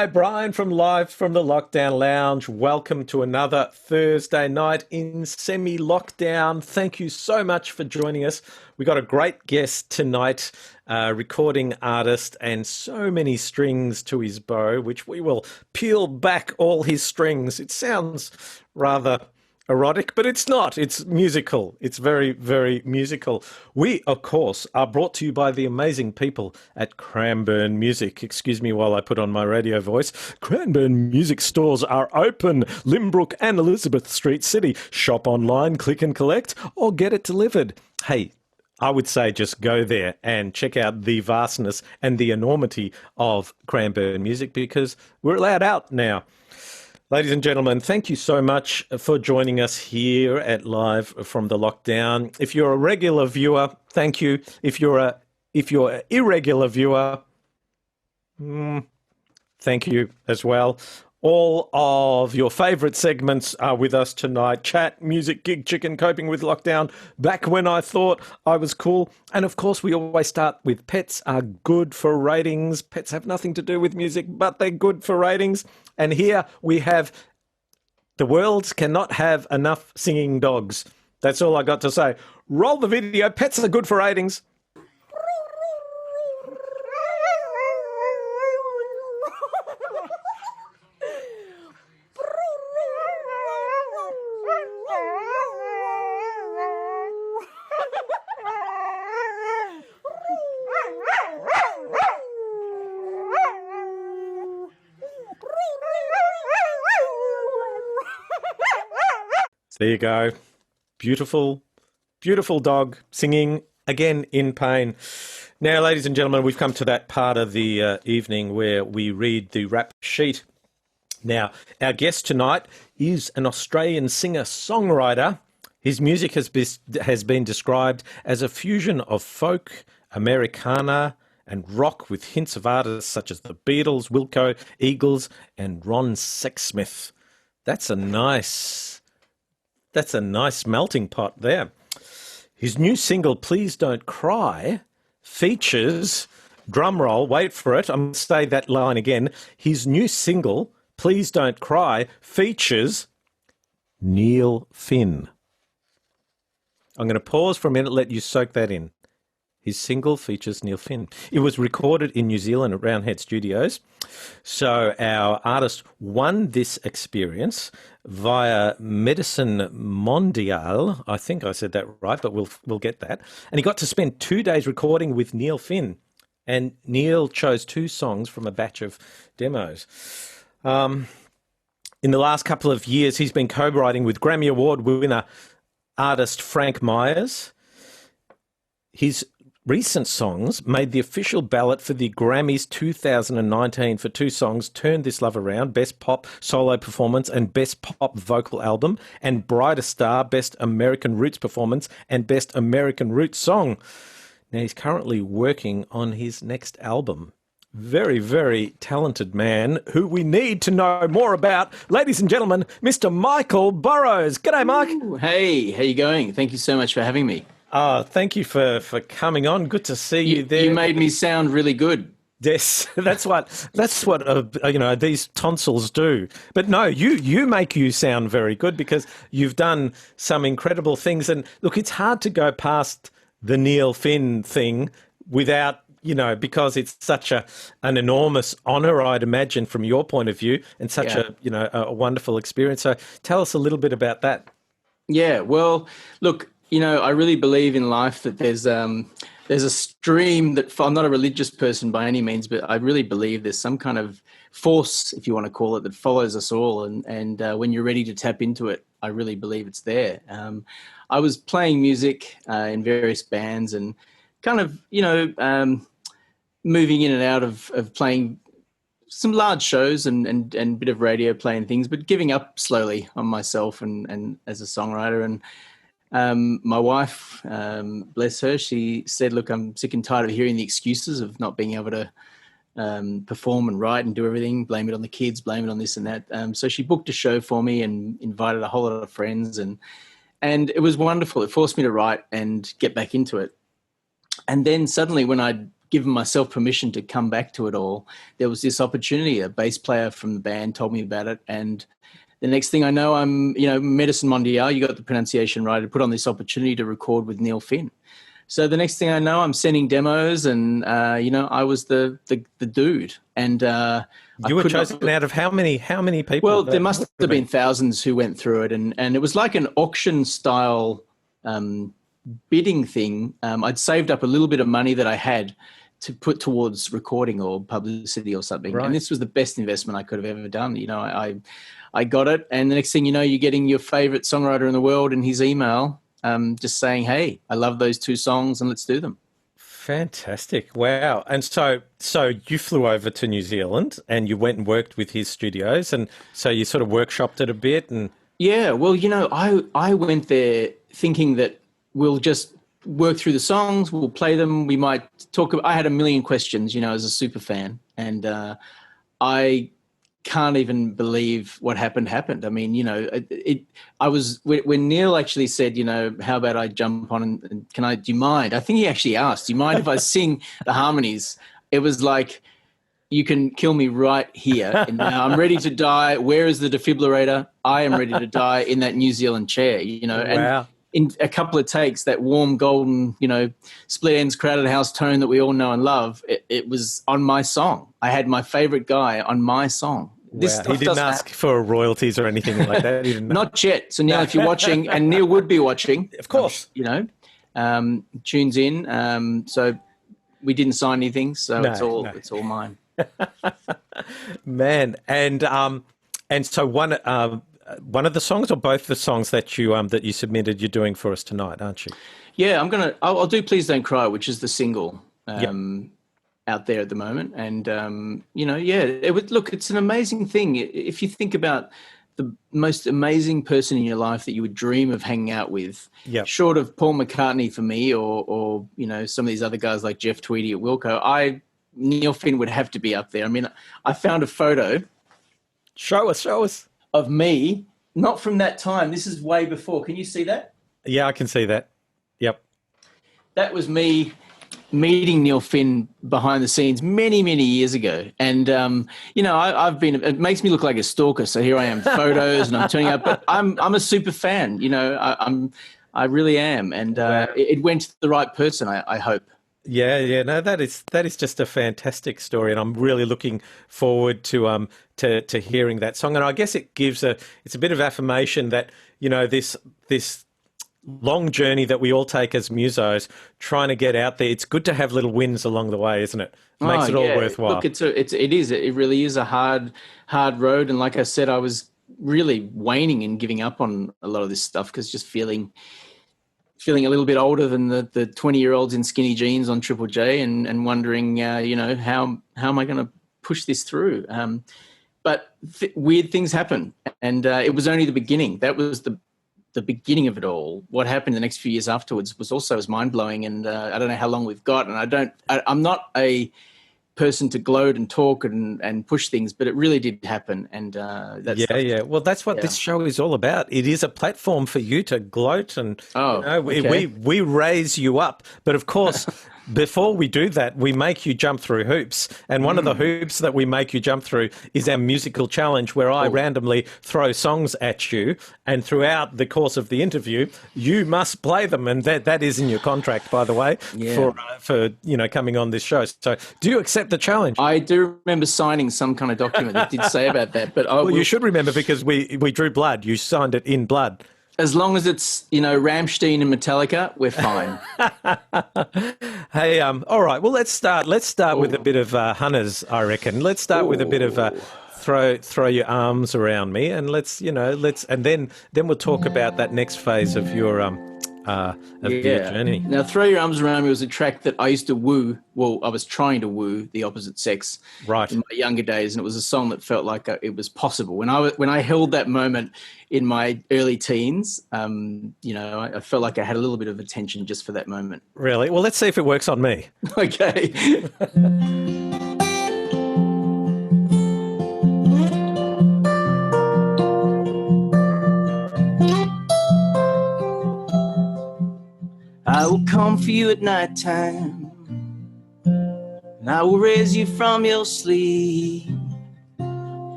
Hi, Brian from Live from the Lockdown Lounge. Welcome to another Thursday night in semi-lockdown. Thank you so much for joining us. We got a great guest tonight, recording artist, and so many strings to his bow, which we will peel back all his strings. It sounds rather erotic, but it's not. It's musical. It's very, very musical. We, of course, are brought to you by the amazing people at Cranbourne Music. Excuse me while I put on my radio voice. Cranbourne Music stores are open. Limbrook and Elizabeth Street City. Shop online, click and collect, or get it delivered. Hey, I would say just go there and check out the vastness and the enormity of Cranbourne Music because we're allowed out now. Ladies and gentlemen, thank you so much for joining us here at Live from the Lockdown. If you're a regular viewer, thank you. If you're an irregular viewer, thank you as well. All of your favourite segments are with us tonight. Chat, music, gig, chicken, coping with lockdown, back when I thought I was cool. And of course, we always start with pets are good for ratings. Pets have nothing to do with music, but they're good for ratings. And here we have the world cannot have enough singing dogs. That's all I got to say. Roll the video. Pets are good for ratings. There you go. Beautiful, beautiful dog singing again in pain. Now, ladies and gentlemen, we've come to that part of the evening where we read the rap sheet. Now, our guest tonight is an Australian singer-songwriter. His music has been described as a fusion of folk, Americana, and rock with hints of artists such as the Beatles, Wilco, Eagles, and Ron Sexsmith. That's a nice melting pot there. His new single, Please Don't Cry, features, drumroll, wait for it, I'm going to say that line again. His new single, Please Don't Cry, features Neil Finn. I'm going to pause for a minute, let you soak that in. His single features Neil Finn. It was recorded in New Zealand at Roundhead Studios. So our artist won this experience via Medicine Mondiale. I think I said that right, but we'll get that. And he got to spend 2 days recording with Neil Finn. And Neil chose 2 songs from a batch of demos. In the last couple of years, he's been co-writing with Grammy Award winner artist Frank Myers. His recent songs made the official ballot for the Grammys 2019 for 2 songs, Turn This Love Around, Best Pop Solo Performance and Best Pop Vocal Album, and Brighter Star, Best American Roots Performance and Best American Roots Song. Now, he's currently working on his next album. Very, very talented man who we need to know more about. Ladies and gentlemen, Mr. Michael Burrows. G'day, Mike. Ooh, hey, how you going? Thank you so much for having me. Thank you for coming on. Good to see you there. You made me sound really good. Yes, that's what these tonsils do. But no, you make you sound very good because you've done some incredible things. And look, it's hard to go past the Neil Finn thing without, because it's such an enormous honour, I'd imagine, from your point of view, and such a wonderful experience. So tell us a little bit about that. Yeah, well, look, I really believe in life that there's a stream that I'm not a religious person by any means, but I really believe there's some kind of force, if you want to call it, that follows us all. And when you're ready to tap into it, I really believe it's there. I was playing music in various bands and kind of, moving in and out of playing some large shows and a bit of radio playing things, but giving up slowly on myself and as a songwriter. And my wife, bless her, she said, look, I'm sick and tired of hearing the excuses of not being able to perform and write and do everything, blame it on the kids, blame it on this and that. So she booked a show for me and invited a whole lot of friends, and it was wonderful. It forced me to write and get back into it. And then suddenly when I'd given myself permission to come back to it all, there was this opportunity. A bass player from the band told me about it, and the next thing I know, I'm, Medicine Mondial, you got the pronunciation right, I put on this opportunity to record with Neil Finn. So the next thing I know, I'm sending demos, and I was the dude. And you were chosen out of how many people? Well, there must have been thousands who went through it, and it was like an auction style bidding thing. I'd saved up a little bit of money that I had to put towards recording or publicity or something, right. And this was the best investment I could have ever done. I got it, and the next thing you know, you're getting your favorite songwriter in the world in his email. Just saying, hey, I love those 2 songs and let's do them. Fantastic. Wow. And so you flew over to New Zealand and you went and worked with his studios, and so you sort of workshopped it a bit. And yeah, well, I went there thinking that we'll just work through the songs, we'll play them, we might talk. I had a million questions, as a super fan, and I can't even believe what happened. I mean, I was, when Neil actually said, how about I jump on and do you mind? I think he actually asked, do you mind if I sing the harmonies? It was like, you can kill me right here. And now I'm ready to die. Where is the defibrillator? I am ready to die in that New Zealand chair, Wow. And in a couple of takes, that warm, golden, split ends, crowded house tone that we all know and love, it was on my song. I had my favorite guy on my song. He didn't ask for royalties or anything like that. He didn't. Not yet. So Neil, if you're watching, and Neil would be watching, of course, tunes in. So we didn't sign anything, so it's all mine. Man, and so one of the songs, or both the songs that you submitted, you're doing for us tonight, aren't you? Yeah, I'll do Please Don't Cry, which is the single Yep. out there at the moment. And, it's an amazing thing. If you think about the most amazing person in your life that you would dream of hanging out with, Yep. short of Paul McCartney for me, or some of these other guys like Jeff Tweedy at Wilco, Neil Finn would have to be up there. I mean, I found a photo. Show us. Of me, not from that time. This is way before. Can you see that? Yeah, I can see that. Yep. That was me meeting Neil Finn behind the scenes many, many years ago. And, it makes me look like a stalker. So here I am, photos, and I'm turning up, but I'm a super fan, I really am. And it went to the right person, I hope. Yeah. No, that is just a fantastic story, and I'm really looking forward to hearing that song. And I guess it gives it's a bit of affirmation that this long journey that we all take as musos, trying to get out there. It's good to have little wins along the way, isn't it? It makes it all worthwhile. Look, it really is a hard road. And like I said, I was really waning and giving up on a lot of this stuff, because just feeling a little bit older than the 20-year-olds in skinny jeans on Triple J, and wondering, how am I going to push this through? But weird things happen, and it was only the beginning. That was the beginning of it all. What happened the next few years afterwards was also as mind-blowing, and I don't know how long we've got, and I'm not a person to gloat and talk and push things, but it really did happen. And well, that's what this show is all about. It is a platform for you to gloat, and we raise you up. But of course, before we do that, we make you jump through hoops. And one of the hoops that we make you jump through is our musical challenge, where I randomly throw songs at you, and throughout the course of the interview, you must play them. And that is in your contract, by the way, for coming on this show. So do you accept the challenge? I do remember signing some kind of document that did say about that. But you should remember, because we drew blood. You signed it in blood. As long as it's, Rammstein and Metallica, we're fine. Hey, all right. Well, let's start with a bit of Hunters, I reckon. Let's start with a bit of throw your arms around me, and let's and then we'll talk about that next phase of your your journey. Now, Throw Your Arms Around Me was a track that I used to woo. Well, I was trying to woo the opposite sex in my younger days, and it was a song that felt like it was possible. When I held that moment in my early teens, I felt like I had a little bit of attention just for that moment. Really? Well, let's see if it works on me. Okay. I will come for you at nighttime, and I will raise you from your sleep.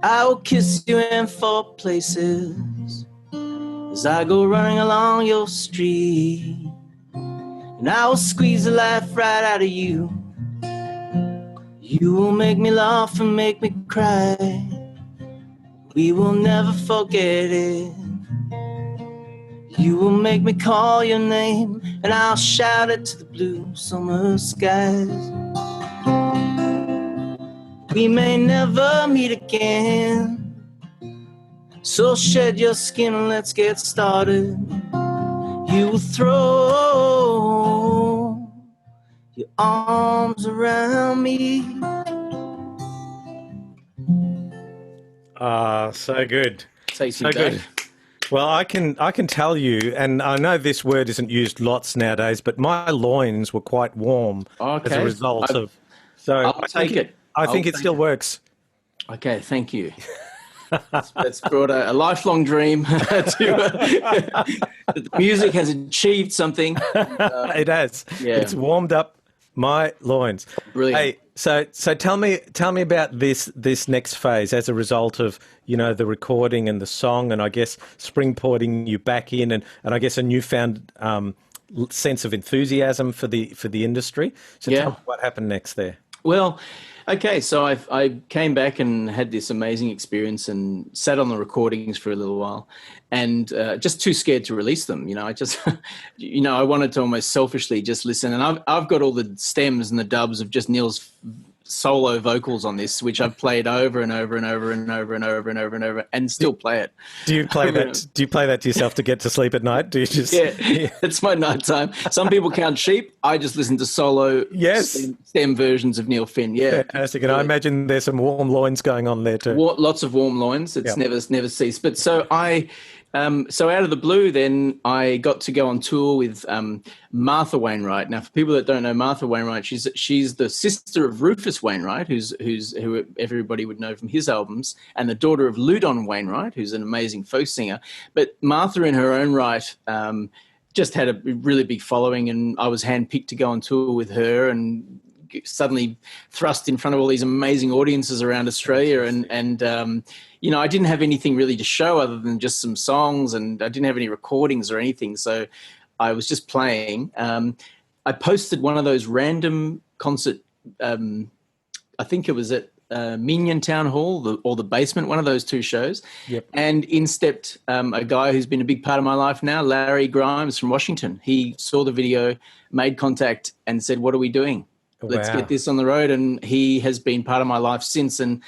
I will kiss you in 4 places as I go running along your street, and I will squeeze the life right out of you. You will make me laugh and make me cry. We will never forget it. You will make me call your name, and I'll shout it to the blue summer skies. We may never meet again, so shed your skin and let's get started. You will throw your arms around me. So good. Takes So you back. good. Well, I can tell you, and I know this word isn't used lots nowadays, but my loins were quite warm as a result of. So I'll take it. I think it still works. Okay, thank you. That's brought a lifelong dream to the music has achieved something. It has. Yeah. It's warmed up my loins. Brilliant. Hey, so tell me about this next phase as a result of, you know, the recording and the song, and I guess springboarding you back in, and I guess a newfound sense of enthusiasm for the industry. So tell me what happened next there. Well, okay, so I came back and had this amazing experience and sat on the recordings for a little while, and just too scared to release them. You know, I just, you know, I wanted to almost selfishly just listen. And I've got all the stems and the dubs of just Neil's solo vocals on this, which I've played over and over and over and over and over and over and over, and still play it. Do you play that? Do you play that to yourself to get to sleep at night? Do you just? Yeah, it's my nighttime. Some people count sheep. I just listen to solo stem versions of Neil Finn. Yeah, fantastic. And I imagine there's some warm loins going on there too. Lots of warm loins. It's never ceased. But so so out of the blue, then I got to go on tour with Martha Wainwright. Now, for people that don't know Martha Wainwright, she's the sister of Rufus Wainwright, who everybody would know from his albums, and the daughter of Loudon Wainwright, who's an amazing folk singer. But Martha, in her own right, just had a really big following, and I was handpicked to go on tour with her, and suddenly thrust in front of all these amazing audiences around Australia, and you know, I didn't have anything really to show other than just some songs, and I didn't have any recordings or anything, so I was just playing. I posted one of those random concert, I think it was at Minion Town Hall or the Basement, one of those two shows. Yep. And in stepped a guy who's been a big part of my life now, Larry Grimes from Washington. He saw the video, made contact, and said, "What are we doing? Let's get this on the road." And he has been part of my life since, and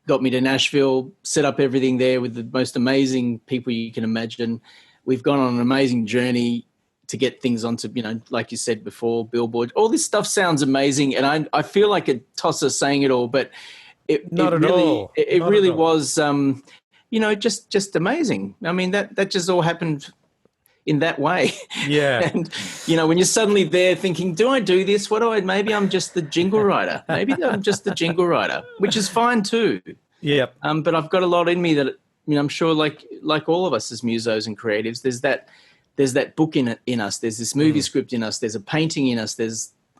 got me to Nashville, set up everything there with the most amazing people you can imagine. We've gone on an amazing journey to get things onto, you know, like you said before, Billboard. All this stuff sounds amazing, and I feel like a tosser saying it all, but it really was, you know, just amazing. I mean, that just all happened in that way. Yeah. And, you know, when you're suddenly there thinking, do I do this? Maybe I'm just the jingle writer. Maybe I'm just the jingle writer, which is fine too. Yeah. But I've got a lot in me that, I mean, I'm sure like all of us as musos and creatives, there's that book in us. There's this movie script in us. There's a painting in us.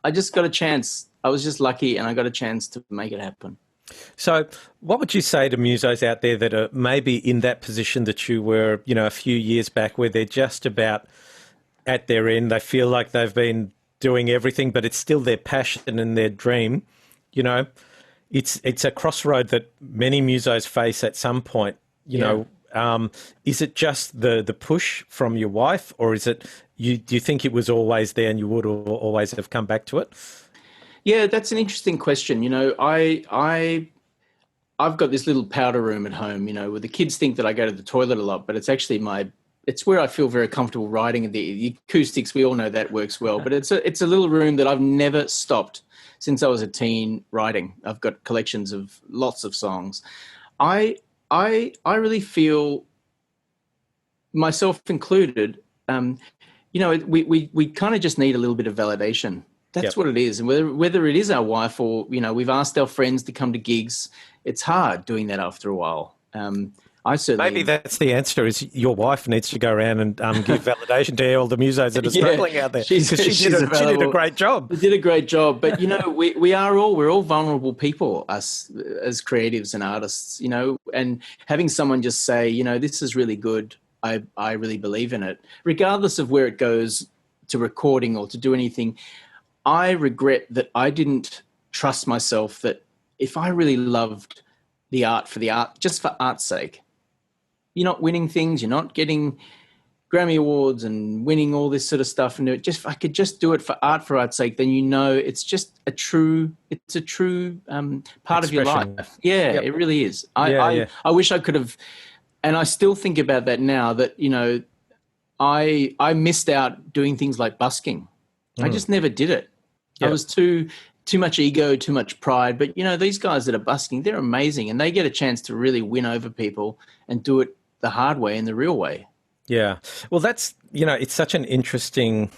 I just got a chance. I was just lucky, and I got a chance to make it happen. So what would you say to musos out there that are maybe in that position that you were, you know, a few years back, where they're just about at their end, they feel like they've been doing everything, but it's still their passion and their dream? You know, it's a crossroad that many musos face at some point, you know. Is it just the push from your wife, or is it do you think it was always there and you would always have come back to it? Yeah, that's an interesting question. You know, I've got this little powder room at home, you know, where the kids think that I go to the toilet a lot, but it's actually it's where I feel very comfortable writing. The acoustics, we all know that works well, but it's a little room that I've never stopped since I was a teen writing. I've got collections of lots of songs. I really feel, myself included, you know, we kind of just need a little bit of validation. That's what it is. And whether it is our wife or, you know, we've asked our friends to come to gigs, it's hard doing that after a while. I Maybe certainly, that's the answer is your wife needs to go around and give validation to all the musos that are struggling out there, because she's she did a available. great job. They did a great job, but we're all vulnerable people, us as creatives and artists, and having someone just say, this is really good. I really believe in it, regardless of where it goes to recording or to do anything. I regret that I didn't trust myself that if I really loved the art for the art, just for art's sake, you're not winning things, you're not getting Grammy Awards and winning all this sort of stuff, and if I could just do it for art's sake, then it's a true part of your Expression. life. Yeah, Yep. it really is. Yeah. I wish I could have, and I still think about that now. That I missed out doing things like busking. I just never did it. Yep. I was too much ego, too much pride. But these guys that are busking, they're amazing, and they get a chance to really win over people and do it the hard way and the real way. Yeah. Well, that's, it's such an interesting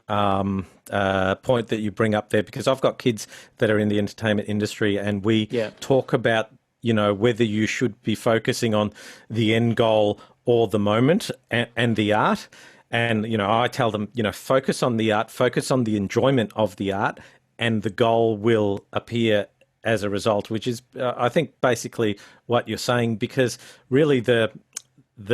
point that you bring up there, because I've got kids that are in the entertainment industry, and we talk about, whether you should be focusing on the end goal or the moment and the art. And, I tell them, focus on the art, focus on the enjoyment of the art, and the goal will appear as a result, which is, I think, basically what you're saying, because really the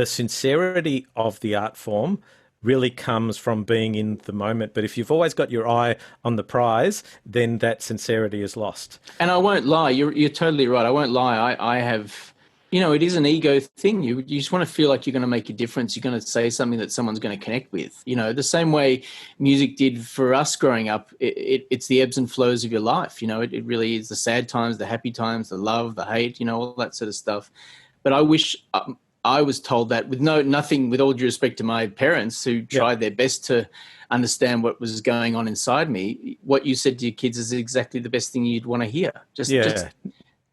sincerity of the art form really comes from being in the moment. But if you've always got your eye on the prize, then that sincerity is lost. And I won't lie, you're totally right. I won't lie. I have, it is an ego thing. You just want to feel like you're going to make a difference. You're going to say something that someone's going to connect with. The same way music did for us growing up. It's the ebbs and flows of your life. It really is the sad times, the happy times, the love, the hate, all that sort of stuff. But I wish I was told that with nothing, with all due respect to my parents who tried their best to understand what was going on inside me. What you said to your kids is exactly the best thing you'd want to hear.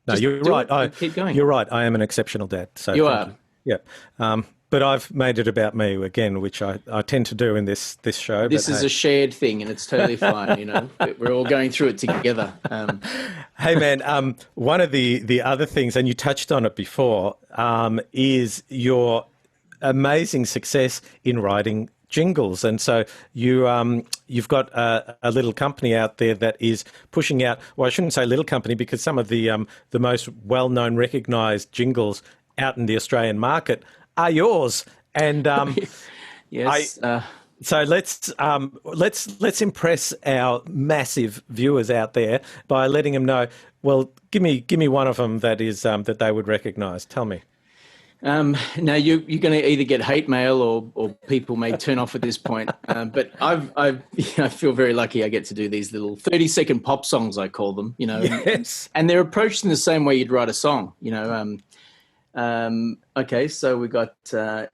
No, you're right. Keep going. You're right. I am an exceptional dad. So you are. Yeah. But I've made it about me again, which I tend to do in this show. This is a shared thing, and it's totally fine. We're all going through it together. Hey, man, one of the other things, and you touched on it before, is your amazing success in writing jingles. And so you've got a little company out there that is pushing out, well, I shouldn't say little company, because some of the most well-known, recognised jingles out in the Australian market are yours. And yes. so let's impress our massive viewers out there by letting them know. Well, give me one of them that is that they would recognise. Tell me. Now you're going to either get hate mail or people may turn off at this point. But I feel very lucky. I get to do these little 30-second pop songs, I call them. Yes. And they're approached in the same way you'd write a song. Okay, so we got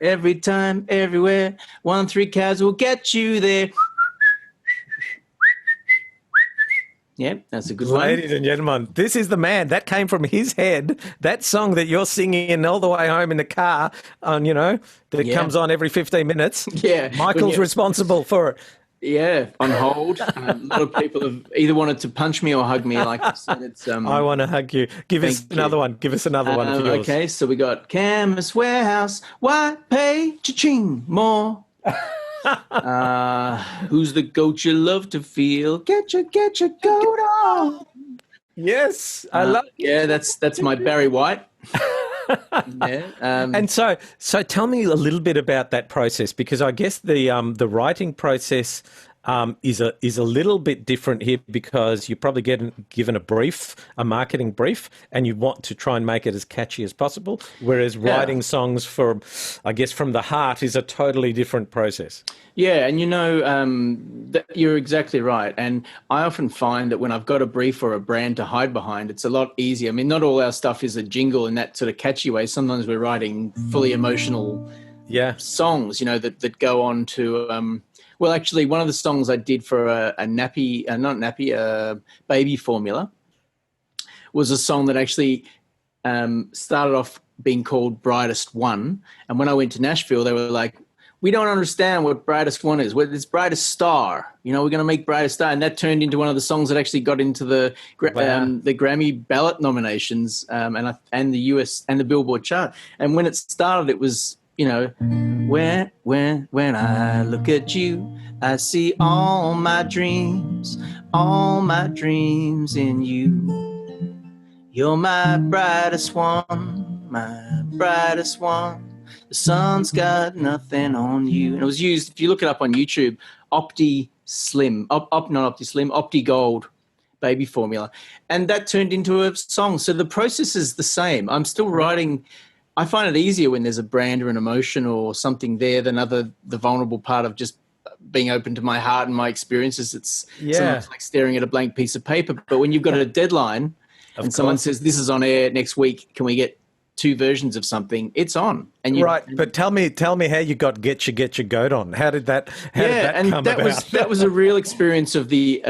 every time, everywhere, 1-3 cabs will get you there. Yep, that's a good one. Ladies and gentlemen, this is the man. That came from his head. That song that you're singing all the way home in the car, that comes on every 15 minutes. Yeah. Michael's responsible for it. Yeah, on hold. A lot of people have either wanted to punch me or hug me. Like I said, it's. I want to hug you. Give us another one. Give us another one. Okay, so we got Chemist Warehouse. Why pay cha-ching more? Who's the goat you love to feel? Get your goat on. Yes, I love it. Yeah, that's my Barry White. Yeah. And so tell me a little bit about that process, because I guess the writing process is a little bit different here, because you're probably given a brief, a marketing brief, and you want to try and make it as catchy as possible. Whereas writing songs from the heart is a totally different process. Yeah, and you're exactly right. And I often find that when I've got a brief or a brand to hide behind, it's a lot easier. I mean, not all our stuff is a jingle in that sort of catchy way. Sometimes we're writing fully emotional songs, that go on to. Well, actually, one of the songs I did for a baby formula was a song that actually started off being called Brightest One. And when I went to Nashville, they were like, we don't understand what Brightest One is. What it's Brightest Star. You know, we're going to make Brightest Star, and that turned into one of the songs that actually got into the Grammy ballot nominations, and the US and the Billboard chart. And when it started, it was, you know, when I look at you, I see all my dreams in you. You're my brightest one, my brightest one. The sun's got nothing on you. And it was used, if you look it up on YouTube, Opti Gold baby formula. And that turned into a song. So the process is the same. I'm still writing. I find it easier when there's a brand or an emotion or something there than the vulnerable part of just being open to my heart and my experiences. It's sometimes like staring at a blank piece of paper. But when you've got a deadline and someone says, this is on air next week, can we get 2 versions of something, it's on. And right, but tell me how you got Get Your Goat on. How did that come about? That was a real experience of the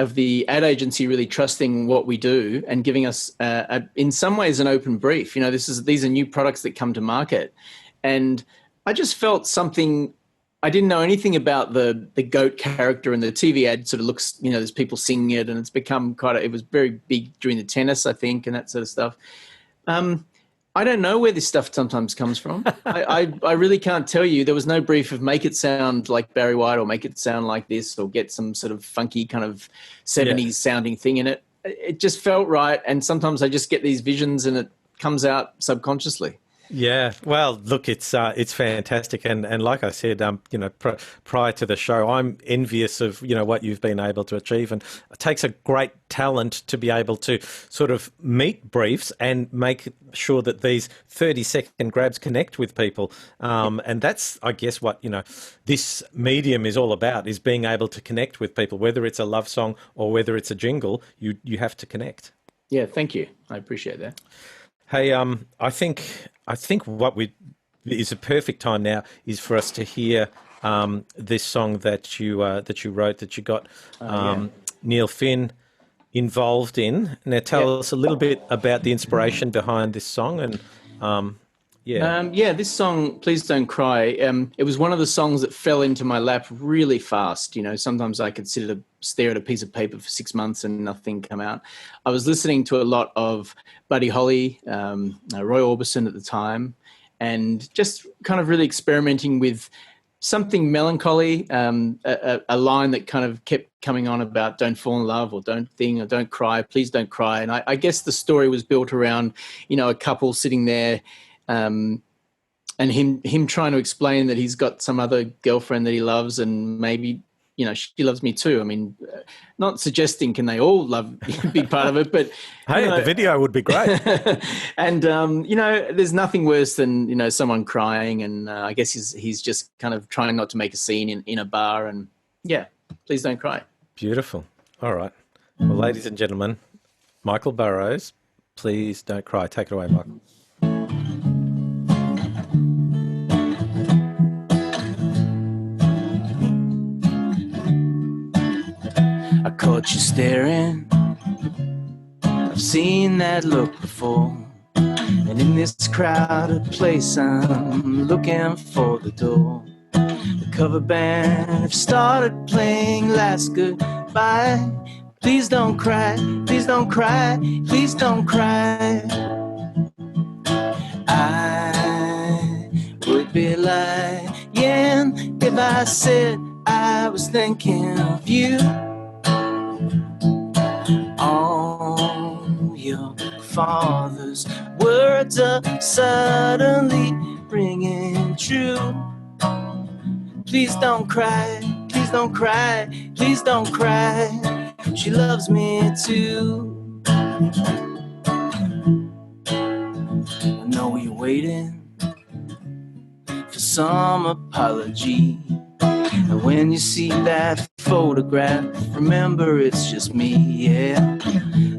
ad agency really trusting what we do and giving us in some ways an open brief. You know, these are new products that come to market, and I just felt something. I didn't know anything about the goat character, and the TV ad sort of looks, you know, there's people singing it, and it's become it was very big during the tennis, I think, and that sort of stuff. I don't know where this stuff sometimes comes from. I really can't tell you. There was no brief of make it sound like Barry White or make it sound like this or get some sort of funky kind of 70s sounding thing in it. It just felt right, and sometimes I just get these visions and it comes out subconsciously. Yeah, well, look, it's fantastic, and like I said, you know, prior to the show, I'm envious of, you know, what you've been able to achieve, and it takes a great talent to be able to sort of meet briefs and make sure that these 30-second grabs connect with people, and that's, I guess, what, you know, this medium is all about, is being able to connect with people, whether it's a love song or whether it's a jingle. You have to connect. Yeah, thank you. I appreciate that. Hey, I think what is a perfect time now is for us to hear this song that you wrote, that you got Neil Finn involved in. Now, tell us a little bit about the inspiration behind this song and. This song, Please Don't Cry, it was one of the songs that fell into my lap really fast. You know, sometimes I could stare at a piece of paper for 6 months and nothing come out. I was listening to a lot of Buddy Holly, Roy Orbison at the time, and just kind of really experimenting with something melancholy, a line that kind of kept coming on about don't fall in love or don't think or don't cry, please don't cry. And I guess the story was built around, you know, a couple sitting there, and him trying to explain that he's got some other girlfriend that he loves, and maybe, you know, she loves me too. I mean, not suggesting can they all love a big part of it, but hey, you know, the video would be great. And you know, there's nothing worse than, you know, someone crying, and I guess he's just kind of trying not to make a scene in a bar, and please don't cry. Beautiful. All right. Well, ladies and gentlemen, Michael Burrows, Please Don't Cry. Take it away, Michael. I caught you staring, I've seen that look before, and in this crowded place I'm looking for the door. The cover band have started playing Last Goodbye. Please don't cry, please don't cry, please don't cry. I would be lying if I said I was thinking of you. All your father's words are suddenly ringing true. Please don't cry, please don't cry, please don't cry. She loves me too. I know you're waiting for some apology. And when you see that photograph, remember it's just me, yeah.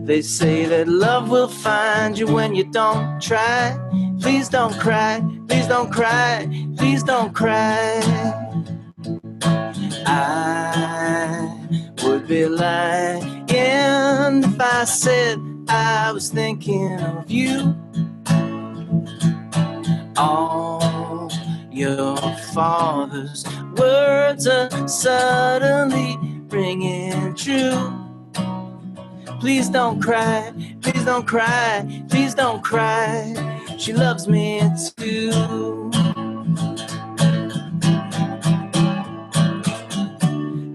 They say that love will find you when you don't try. Please don't cry, please don't cry, please don't cry. I would be lying if I said I was thinking of you. All your father's words are suddenly ringing true. Please don't cry, please don't cry, please don't cry. She loves me too.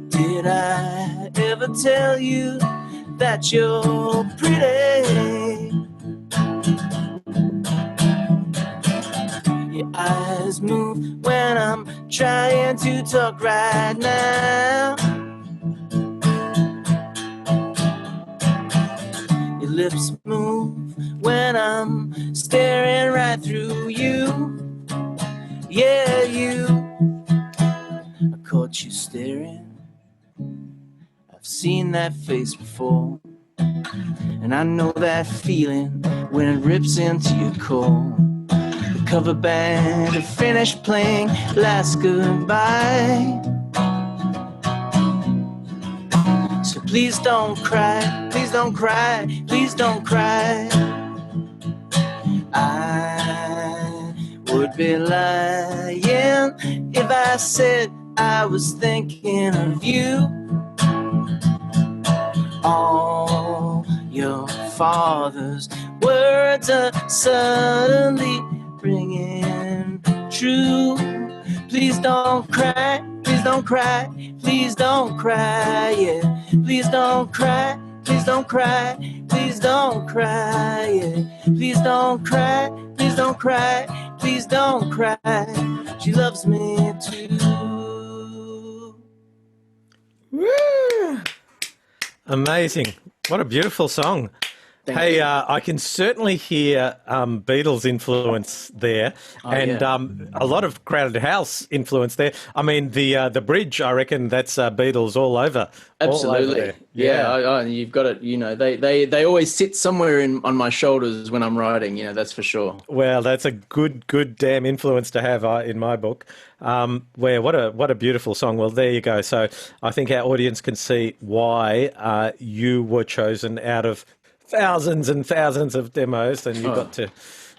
Did I ever tell you that you're pretty? Your eyes move when I'm trying to talk right now. Your lips move when I'm staring right through you. Yeah, you. I caught you staring. I've seen that face before. And I know that feeling when it rips into your core. The cover band had finished playing last goodbye. So please don't cry, please don't cry, please don't cry. I would be lying if I said I was thinking of you. All your father's words are suddenly ringing true. Please don't cry, please don't cry, please don't cry, yeah. Please don't cry, please don't cry, please don't cry, yeah. Please don't cry, please don't cry, please don't cry. She loves me too. Woo! Amazing. What a beautiful song. Thank you. I can certainly hear Beatles influence there, a lot of Crowded House influence there. I mean, the bridge, I reckon that's Beatles all over. Absolutely. All over there. Yeah. You've got it. You know, they always sit somewhere on my shoulders when I'm writing. You know, that's for sure. Well, that's a good damn influence to have in my book. What a beautiful song. Well, there you go. So I think our audience can see why you were chosen out of thousands and thousands of demos, and you got to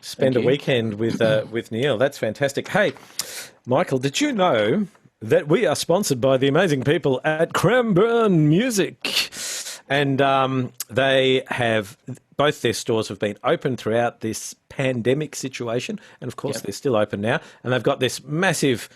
spend a weekend with Neil. That's fantastic. Hey, Michael, did you know that we are sponsored by the amazing people at Cranbourne Music? And they have, both their stores have been open throughout this pandemic situation. And of course, they're still open now. And they've got this massive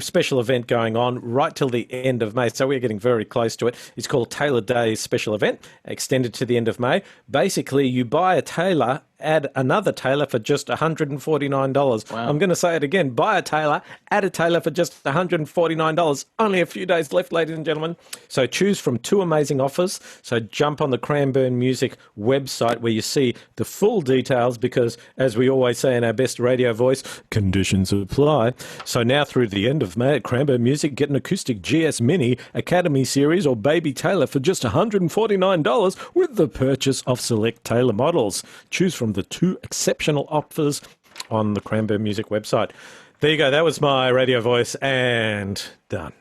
special event going on right till the end of May. So we're getting very close to it. It's called Taylor Day's special event, extended to the end of May. Basically, you buy a Taylor, add another Taylor for just $149. Wow. I'm going to say it again. Buy a Taylor, add a Taylor for just $149. Only a few days left, ladies and gentlemen. So choose from two amazing offers. So jump on the Cranbourne Music website where you see the full details because, as we always say in our best radio voice, conditions apply. So now through the end of May at Cranbourne Music, get an acoustic GS Mini, Academy Series or Baby Taylor for just $149 with the purchase of select Taylor models. Choose from the two exceptional offers on the Cranbourne Music website. There you go. That was my radio voice and done.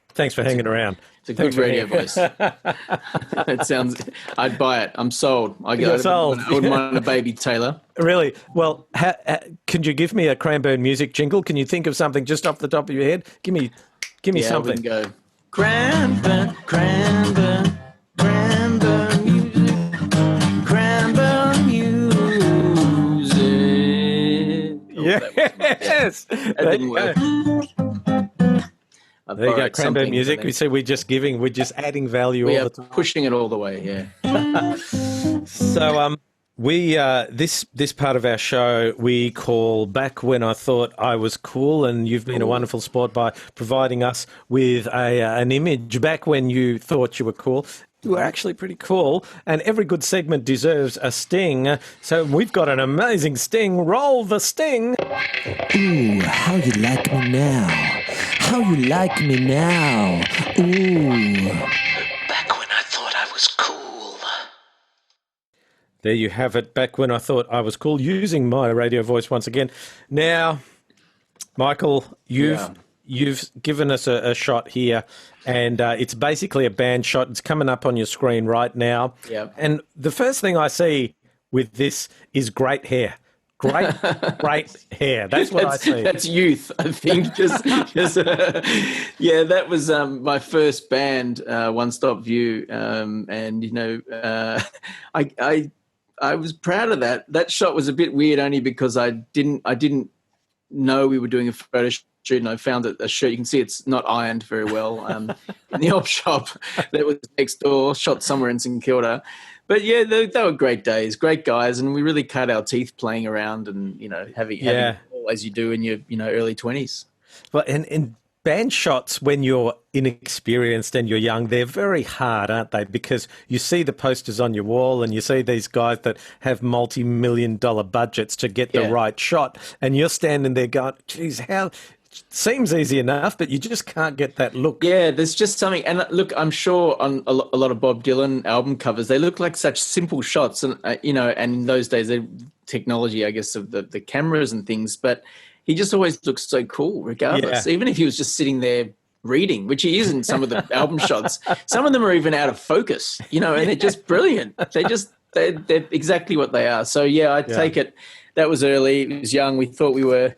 Thanks for hanging around. It's a good radio voice. It sounds. I'd buy it. I'm sold. Sold. I wouldn't mind a Baby Taylor. Really? Well, can you give me a Cranbourne Music jingle? Can you think of something just off the top of your head? Give me something. We can go. Cranbourne, Cranbourne, Cranbourne Music, Cranbourne Music. Yes. That didn't work. There you go, Cranbourne Music. We say we're just adding value all the time. Pushing it all the way, yeah. So we this part of our show we call Back When I Thought I Was Cool, and you've been a wonderful sport by providing us with an image back when you thought you were cool. You were actually pretty cool, and every good segment deserves a sting. So we've got an amazing sting. Roll the sting. Ooh, how you like me now? How you like me now? Ooh. Back when I thought I was cool. There you have it. Back when I thought I was cool, using my radio voice once again. Now, Michael, you've given us a shot here, and it's basically a band shot. It's coming up on your screen right now. Yeah. And the first thing I see with this is great hair. Great, great hair. That's what I see. That's youth, I think. Yeah, that was my first band, One Stop View, and I was proud of that. That shot was a bit weird, only because I didn't know we were doing a photo shoot, and I found that a shirt, you can see it's not ironed very well, in the op shop that was next door, shot somewhere in St Kilda. But yeah, they were great days, great guys, and we really cut our teeth playing around and, having as you do in your, early 20s. Well, and band shots, when you're inexperienced and you're young, they're very hard, aren't they? Because you see the posters on your wall and you see these guys that have multi-million-dollar budgets to get the right shot, and you're standing there going, geez, how... Seems easy enough, but you just can't get that look. Yeah, there's just something. And look, I'm sure on a lot of Bob Dylan album covers, they look like such simple shots. And, and in those days, the technology, I guess, of the cameras and things. But he just always looks so cool, regardless. Yeah. Even if he was just sitting there reading, which he is in some of the album shots. Some of them are even out of focus, and they're just brilliant. They're exactly what they are. So, I take it that was early. It was young. We thought we were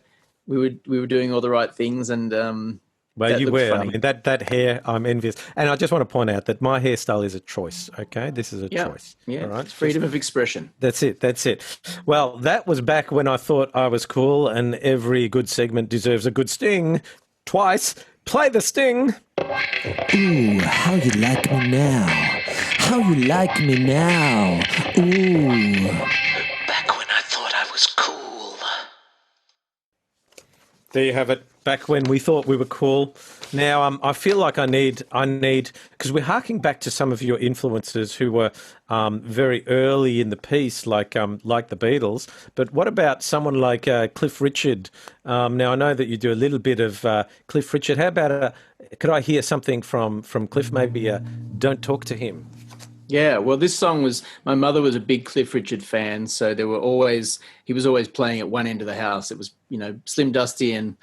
doing all the right things, and well, you were. Funny. I mean, that hair, I'm envious. And I just want to point out that my hairstyle is a choice. Okay, this is a choice. Yeah, all right? It's freedom of expression. That's it. Well, that was back when I thought I was cool, and every good segment deserves a good sting. Twice. Play the sting. Ooh, how you like me now? How you like me now? Ooh. Back when I thought I was cool. There you have it. Back when we thought we were cool. Now, I feel like I need, because we're harking back to some of your influences who were very early in the piece, like the Beatles. But what about someone like Cliff Richard? Now, I know that you do a little bit of Cliff Richard. How about could I hear something from Cliff? Maybe "Don't Talk to Him." Yeah, well, this song was, my mother was a big Cliff Richard fan, so he was always playing at one end of the house. It was, Slim Dusty and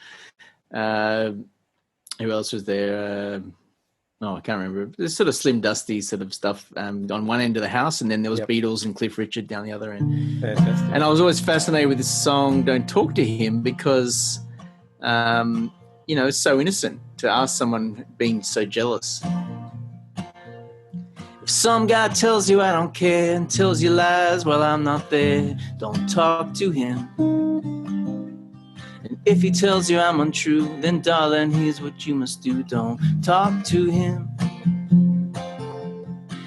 who else was there? I can't remember. There's sort of Slim Dusty sort of stuff on one end of the house, and then there was Beatles and Cliff Richard down the other end. Fantastic. And I was always fascinated with this song, Don't Talk to Him, because, it's so innocent to ask someone being so jealous. Some guy tells you I don't care and tells you lies while I'm not there. Don't talk to him. And if he tells you I'm untrue, then darling, here's what you must do. Don't talk to him.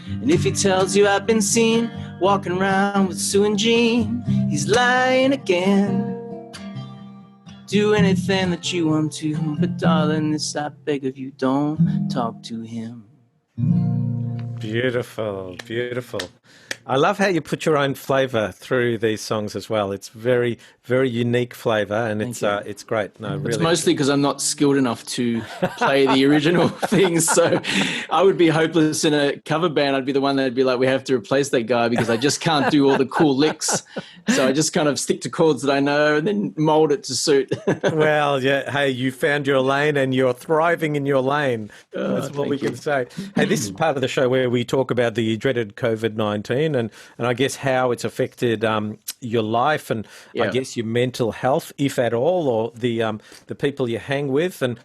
And if he tells you I've been seen walking around with Sue and Jean, he's lying again. Do anything that you want to, but darling, this I beg of you, don't talk to him. Beautiful. I love how you put your own flavour through these songs as well. It's very, very unique flavour, and it's great. No, really. It's mostly because I'm not skilled enough to play the original things, so I would be hopeless in a cover band. I'd be the one that'd be like, we have to replace that guy because I just can't do all the cool licks. So I just kind of stick to chords that I know and then mould it to suit. Well, yeah. Hey, you found your lane and you're thriving in your lane. That's what we can say. Hey, this is part of the show where we talk about the dreaded COVID-19 and I guess how it's affected your life and I guess your mental health, if at all, or the people you hang with. And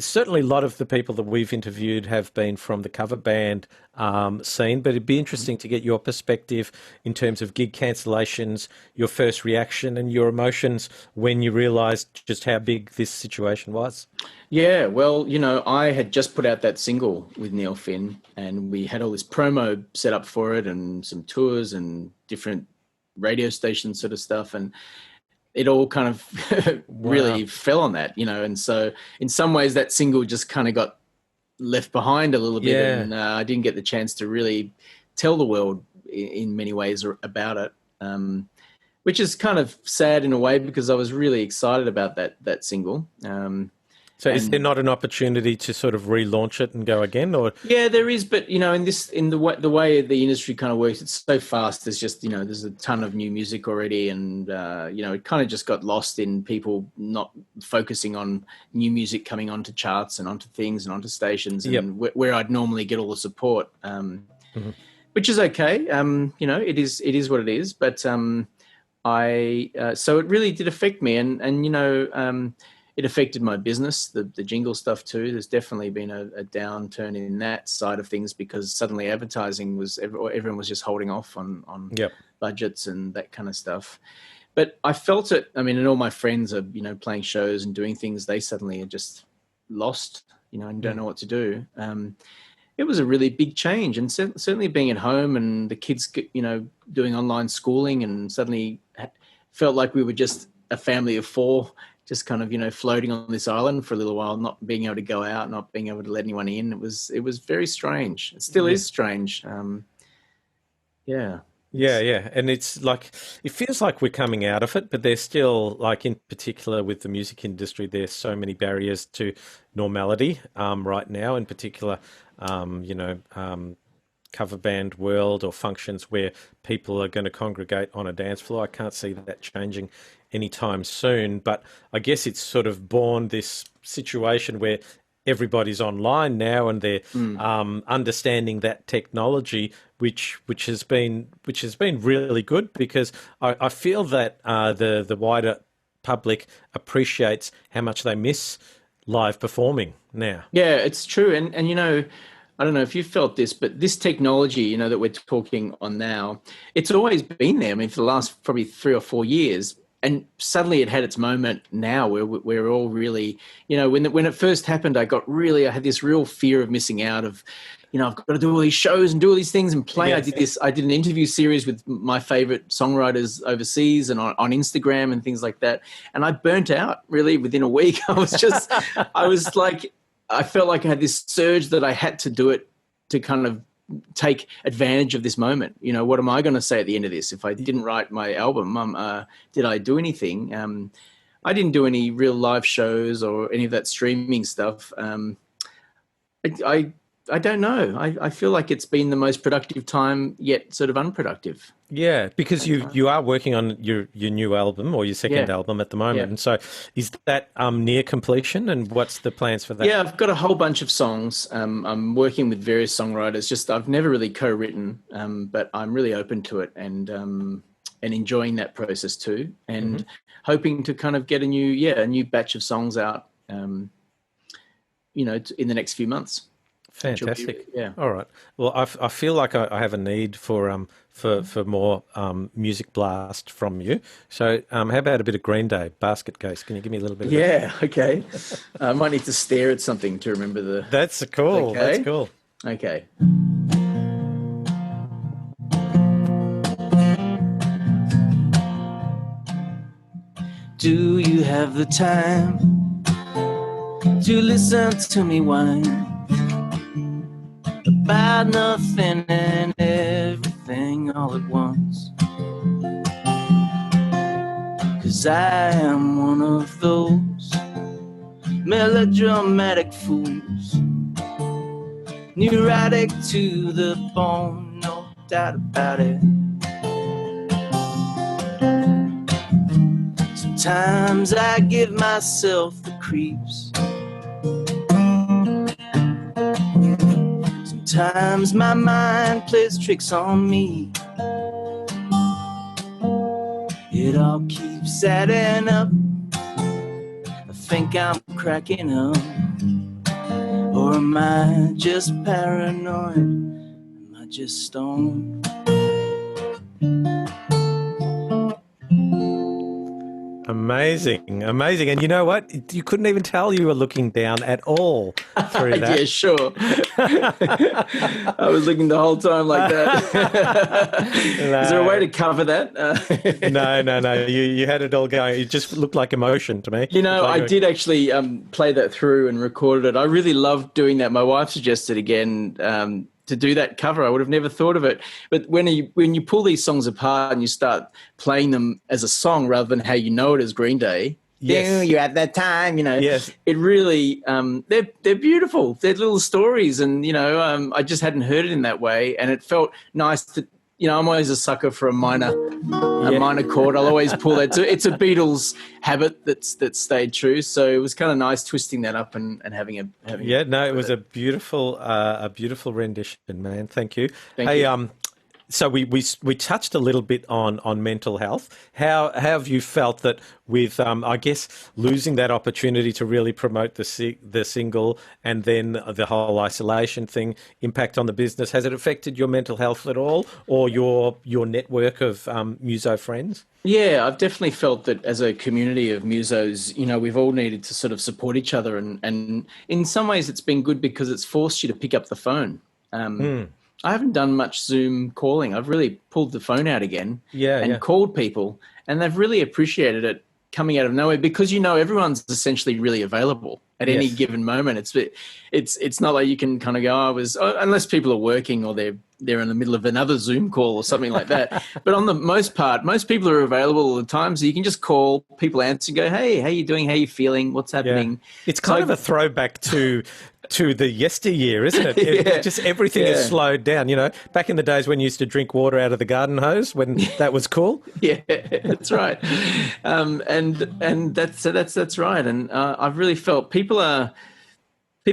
certainly a lot of the people that we've interviewed have been from the cover band scene, but it'd be interesting to get your perspective in terms of gig cancellations, your first reaction and your emotions when you realised just how big this situation was. Yeah, well, I had just put out that single with Neil Finn and we had all this promo set up for it and some tours and different radio station sort of stuff, and it all kind of really fell on that, and so in some ways that single just kind of got left behind a little bit, and I didn't get the chance to really tell the world in many ways about it, which is kind of sad in a way because I was really excited about that single. So is there not an opportunity to sort of relaunch it and go again, or? Yeah, there is, but in the way the industry kind of works, it's so fast. There's just there's a ton of new music already, and it kind of just got lost in people not focusing on new music coming onto charts and onto things and onto stations, and where I'd normally get all the support, which is okay. It is what it is, but So it really did affect me, and it affected my business, the jingle stuff too. There's definitely been a downturn in that side of things because suddenly advertising everyone was just holding off on Yep. budgets and that kind of stuff. But I felt it. I mean, and all my friends are playing shows and doing things. They suddenly are just lost, and don't know what to do. It was a really big change, and certainly being at home and the kids, doing online schooling, and suddenly felt like we were just a family of four, just kind of, floating on this island for a little while, not being able to go out, not being able to let anyone in. It was very strange. It still is strange. Yeah. Yeah. And it's like, it feels like we're coming out of it, but there's still, like, in particular with the music industry, there's so many barriers to normality right now, in particular, cover band world or functions where people are going to congregate on a dance floor. I can't see that changing anytime soon, but I guess it's sort of born this situation where everybody's online now and they're understanding that technology, which has been really good, because I feel that the wider public appreciates how much they miss live performing now. Yeah, it's true. And I don't know if you felt this, but this technology, that we're talking on now, it's always been there. I mean, for the last probably 3 or 4 years. And suddenly it had its moment now where we're all really, when it first happened, I had this real fear of missing out of, I've got to do all these shows and do all these things and play. Yes. I did an interview series with my favorite songwriters overseas and on Instagram and things like that. And I burnt out really within a week. I felt like I had this surge that I had to do it to kind of take advantage of this moment. What am I going to say at the end of this? If I didn't write my album, did I do anything? I didn't do any real live shows or any of that streaming stuff. I don't know. I feel like it's been the most productive time yet sort of unproductive. Yeah, because you are working on your new album or your second album at the moment. Yeah. And so is that near completion, and what's the plans for that? Yeah, I've got a whole bunch of songs. I'm working with various songwriters. I've never really co-written, but I'm really open to it and enjoying that process too, and hoping to kind of get a new batch of songs out, in the next few months. Fantastic. All right. Well, I feel like I have a need for more music blast from you. So how about a bit of Green Day, Basket Case? Can you give me a little bit of that? Yeah, okay. I might need to stare at something to remember the... That's cool. Okay. That's cool. Okay. Do you have the time to listen to me whine about nothing and everything all at once? 'Cause I am one of those melodramatic fools, neurotic to the bone, no doubt about it. Sometimes I give myself the creeps. Sometimes my mind plays tricks on me. It all keeps adding up. I think I'm cracking up. Or am I just paranoid? Am I just stoned? Amazing. And you know what? You couldn't even tell you were looking down at all through that. Yeah, sure. I was looking the whole time like that. No. Is there a way to cover that? No. You had it all going. It just looked like emotion to me. I did actually play that through and recorded it. I really loved doing that. My wife suggested again to do that cover. I would have never thought of it. But when you pull these songs apart and you start playing them as a song rather than how you know it as Green Day, Yes. you at that time, Yes. it really, they're beautiful. They're little stories. And, I just hadn't heard it in that way. And it felt nice to, I'm always a sucker for a minor chord. I'll always pull that. It's a Beatles habit that's stayed true. So it was kind of nice twisting that up and having it was a beautiful rendition, man. Thank you. Thank you. So we touched a little bit on mental health. How have you felt that with I guess losing that opportunity to really promote the single and then the whole isolation thing impact on the business? Has it affected your mental health at all, or your network of muso friends? Yeah, I've definitely felt that as a community of musos, we've all needed to sort of support each other, and in some ways it's been good because it's forced you to pick up the phone. I haven't done much Zoom calling. I've really pulled the phone out again and called people, and they've really appreciated it coming out of nowhere because everyone's essentially really available at any given moment. It's not like you can kind of go, unless people are working or they're in the middle of another Zoom call or something like that. But on the most part, most people are available all the time, so you can just call, people answer, and go, hey, how you doing? How you feeling? What's happening? Yeah. It's kind of a throwback to the yesteryear, isn't it? Just everything is slowed down. Back in the days when you used to drink water out of the garden hose, when that was cool. Yeah, that's right. And that's right. And I've really felt people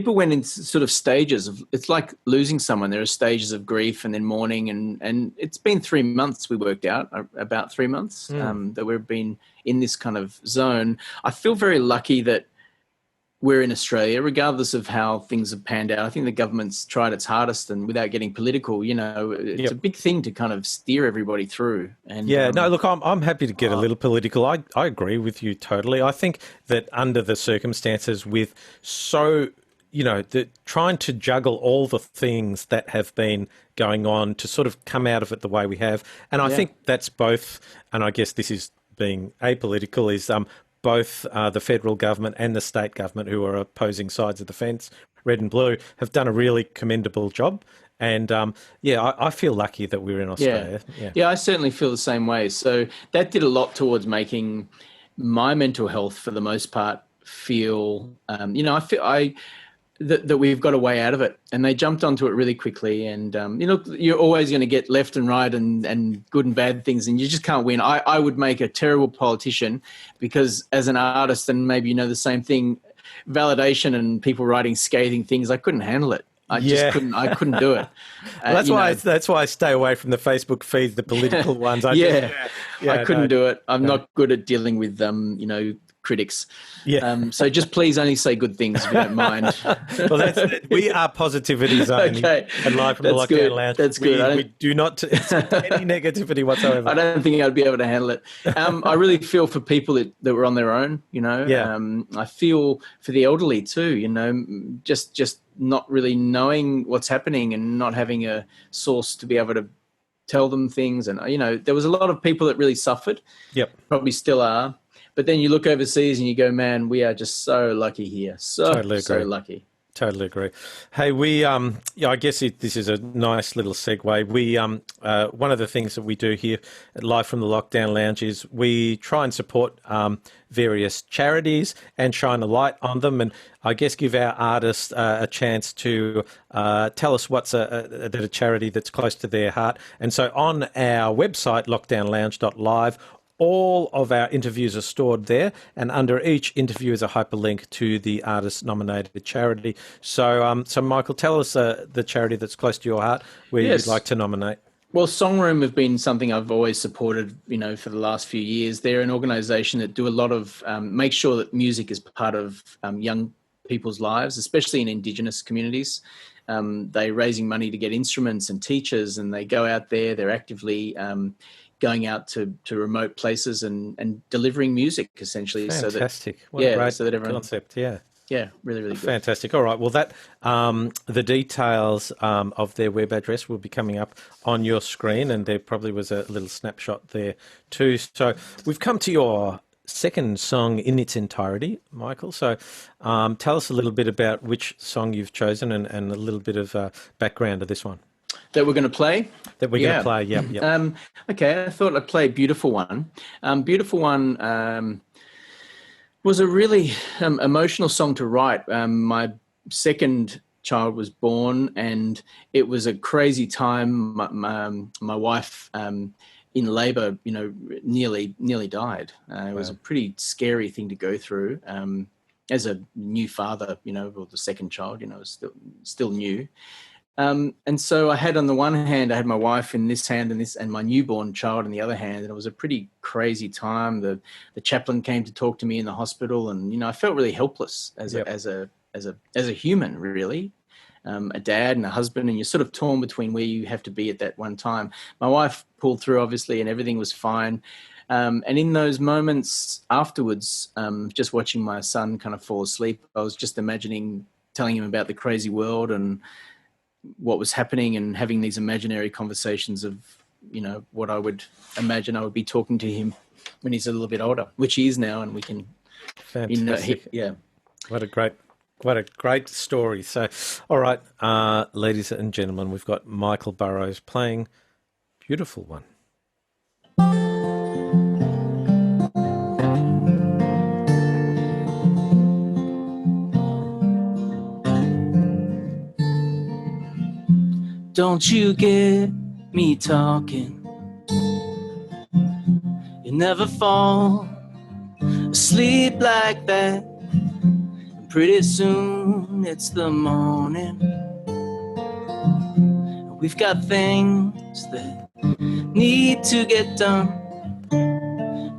went in sort of stages of, it's like losing someone. There are stages of grief and then mourning, and it's been 3 months. We worked out about 3 months that we've been in this kind of zone. I feel very lucky that we're in Australia, regardless of how things have panned out. I think the government's tried its hardest, and without getting political, it's a big thing to kind of steer everybody through. And look, I'm happy to get a little political. I agree with you totally. I think that under the circumstances, with trying to juggle all the things that have been going on to sort of come out of it the way we have, and I think that's both. And I guess this is being apolitical, is both the federal government and the state government, who are opposing sides of the fence, red and blue, have done a really commendable job. And I feel lucky that we're in Australia. Yeah, I certainly feel the same way. So that did a lot towards making my mental health, for the most part, feel. That we've got a way out of it, and they jumped onto it really quickly. And you're always going to get left and right and good and bad things, and you just can't win. I would make a terrible politician, because as an artist, and maybe the same thing, validation and people writing scathing things, I couldn't handle it. I just couldn't. I couldn't do it. Well, that's why I stay away from the Facebook feeds, the political ones. I couldn't do it. I'm not good at dealing with critics. So just please only say good things if you don't mind. Well, we are positivity zone. Okay. And live from the Lockdown Lounge. That's good. We do not accept any negativity whatsoever. I don't think I'd be able to handle it. I really feel for people that were on their own, I feel for the elderly too, just not really knowing what's happening and not having a source to be able to tell them things. And, there was a lot of people that really suffered. Yep. Probably still are. But then you look overseas and you go, man, we are just so lucky here. So lucky. Totally agree. Hey, I guess this is a nice little segue. One of the things that we do here at Live from the Lockdown Lounge is we try and support various charities and shine a light on them, and I guess give our artists a chance to tell us what's a charity that's close to their heart. And so on our website, lockdownlounge.live, all of our interviews are stored there, and under each interview is a hyperlink to the artist-nominated charity. So, Michael, tell us the charity that's close to your heart where you'd like to nominate. Well, Songroom have been something I've always supported, for the last few years. They're an organisation that do a lot of make sure that music is part of young people's lives, especially in Indigenous communities. They're raising money to get instruments and teachers, and they go out there. They're actively going out to remote places and delivering music, essentially. Fantastic. What a great concept, Yeah, really, really good. Fantastic. All right. Well, the details of their web address will be coming up on your screen, and there probably was a little snapshot there too. So we've come to your second song in its entirety, Michael. So tell us a little bit about which song you've chosen and a little bit of background to this one. That we're going to play? That we're going to play, yeah. Okay, I thought I'd play Beautiful One. Beautiful One was a really emotional song to write. My second child was born, and it was a crazy time. My wife, in labour, nearly died. It was a pretty scary thing to go through. As a new father, or the second child, was still new. And so I had, on the one hand, I had my wife in this hand and my newborn child in the other hand, and it was a pretty crazy time. The chaplain came to talk to me in the hospital, and I felt really helpless as a human, really. A dad and a husband, and you're sort of torn between where you have to be at that one time. My wife pulled through, obviously, and everything was fine. And in those moments afterwards, just watching my son kind of fall asleep, I was just imagining telling him about the crazy world and what was happening, and having these imaginary conversations of, what I would imagine I would be talking to him when he's a little bit older, which he is now, and we can. Fantastic. What a great story. So, all right, ladies and gentlemen, we've got Michael Burrows playing Beautiful One. Don't you get me talking. You never fall asleep like that. And pretty soon it's the morning. We've got things that need to get done.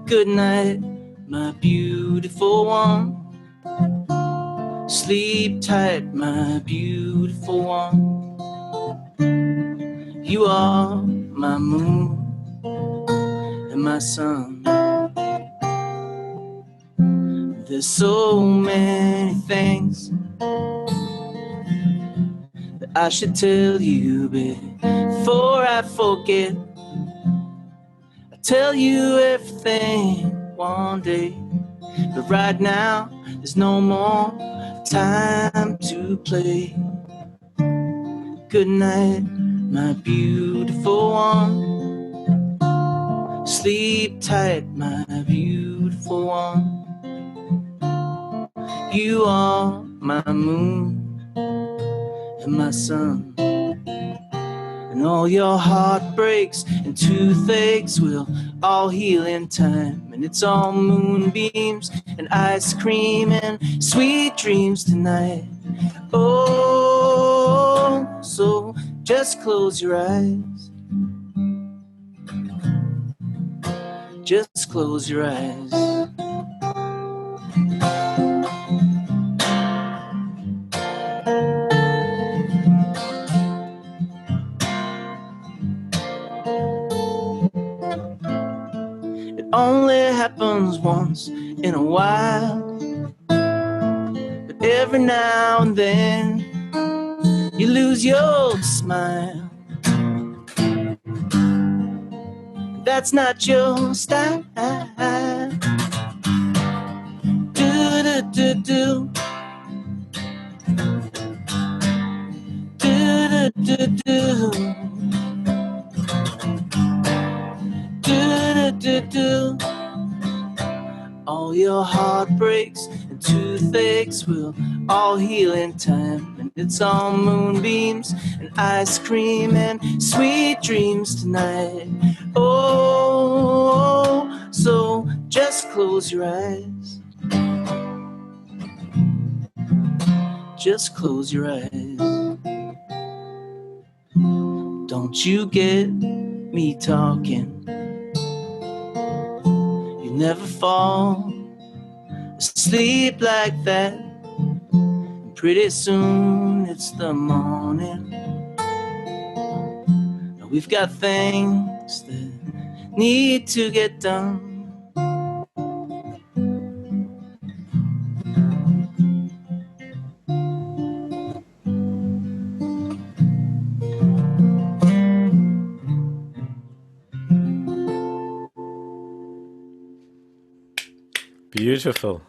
Good night, my beautiful one. Sleep tight, my beautiful one. You are my moon and my sun. There's so many things that I should tell you before I forget. I'll tell you everything one day, but right now there's no more time to play. Good night, my beautiful one. Sleep tight, my beautiful one. You are my moon and my sun. And all your heartbreaks and toothaches will all heal in time. And it's all moonbeams and ice cream and sweet dreams tonight. Oh, so just close your eyes. Just close your eyes. It only happens once in a while, but every now and then you lose your smile. That's not your style. Do do do do. Do do do do. Do do do do. All your heartbreaks and toothaches will all heal in time. And it's all moonbeams and ice cream and sweet dreams tonight. Oh, so just close your eyes. Just close your eyes. Don't you get me talking. You never fall asleep like that. And pretty soon it's the morning. Now we've got things that need to get done. Beautiful.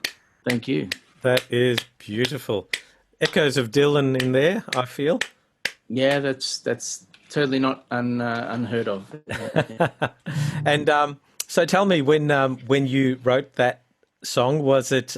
Thank you. That is beautiful. Echoes of Dylan in there, I feel. Yeah, that's totally not unheard of. And so tell me, when you wrote that song, was it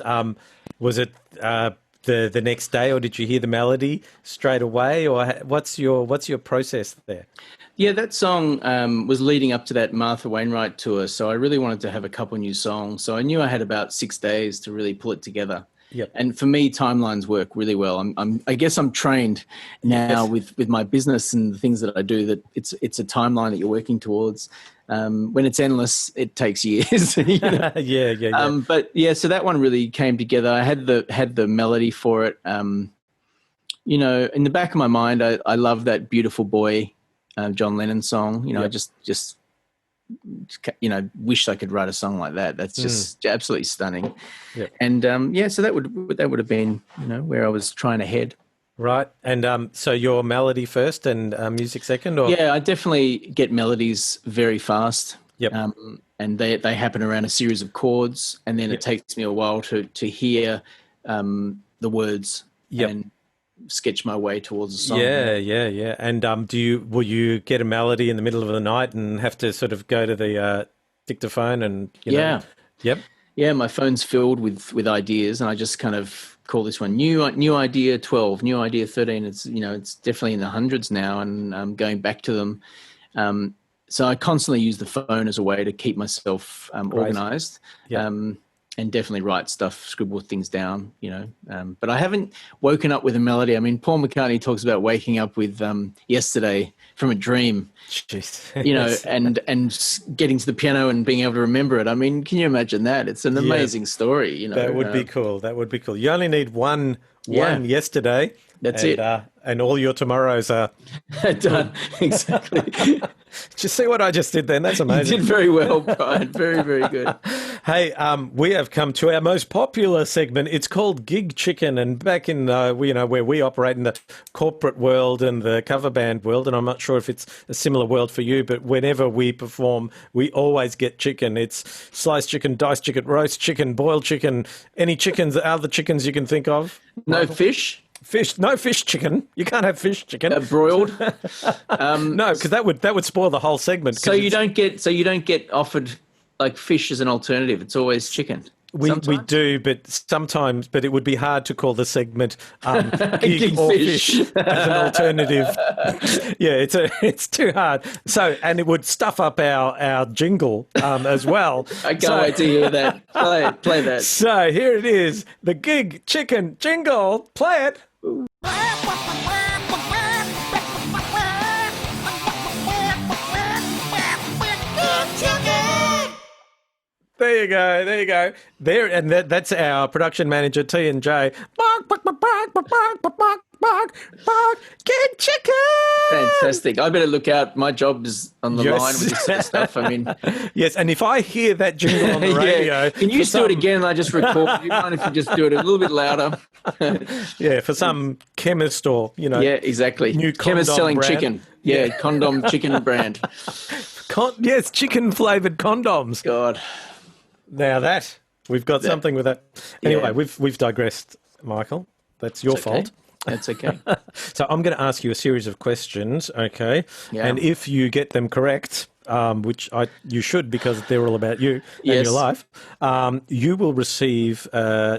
the next day, or did you hear the melody straight away, or what's your process there? Yeah, that song was leading up to that Martha Wainwright tour, so I really wanted to have a couple new songs. So I knew I had about 6 days to really pull it together. Yep. And for me, timelines work really well. I guess I'm trained now with my business and the things that I do that it's a timeline that you're working towards. When it's endless, it takes years. You know? Yeah. But yeah, so that one really came together. I had the melody for it. You know, in the back of my mind, I love that Beautiful Boy, John Lennon song. You know, I just wish I could write a song like that. That's just absolutely stunning. Yep. And so that would have been, you know, where I was trying to head. Right. And so your melody first and music second, or? Yeah, I definitely get melodies very fast. Yep. And they happen around a series of chords, and then it takes me a while to hear the words and sketch my way towards a song. Yeah. And will you get a melody in the middle of the night and have to sort of go to the dictaphone and you know? Yep. Yeah, my phone's filled with ideas, and I just kind of call this one new idea 12, new idea 13. It's, you know, it's definitely in the hundreds now, and I'm going back to them. So I constantly use the phone as a way to keep myself organized. And definitely write stuff, scribble things down, you know. But I haven't woken up with a melody. I mean, Paul McCartney talks about waking up with Yesterday from a dream. Jeez. You know, and getting to the piano and being able to remember it. I mean, can you imagine that? It's an amazing story, you know. That would be cool. That would be cool. You only need one yesterday. That's it. And all your tomorrows are done. Exactly. Did you see what I just did then? That's amazing. You did very well, Brian. Very, very good. Hey, we have come to our most popular segment. It's called Gig Chicken, and back in where we operate in the corporate world and the cover band world, and I'm not sure if it's a similar world for you, but whenever we perform, we always get chicken. It's sliced chicken, diced chicken, roast chicken, boiled chicken, any chickens, other chickens you can think of. No fish? No fish chicken. You can't have fish chicken. Broiled? No, because that would spoil the whole segment. So you don't get offered like fish as an alternative. It's always chicken. We do, but sometimes, it would be hard to call the segment gig or fish as an alternative. Yeah, it's too hard. So, and it would stuff up our jingle as well. I can't wait to hear that. Play that. So here it is, the Gig Chicken jingle. Play it. There you go. There, and that's our production manager, T&J. Gig Chicken! Fantastic. I better look out. My job is on the line with this sort of stuff. I mean... Yes, and if I hear that jingle on the radio... Can you do it again and I just record? Do you mind if you just do it a little bit louder? Yeah, for some chemist or, you know... Yeah, exactly. New chemist selling brand. Chicken. Yeah, condom chicken brand. Yes, chicken-flavoured condoms. God. Now we've got something with that. Anyway, we've digressed, Michael. That's your fault. That's okay. So I'm going to ask you a series of questions, okay? Yeah. And if you get them correct, which you should because they're all about you and your life, you will receive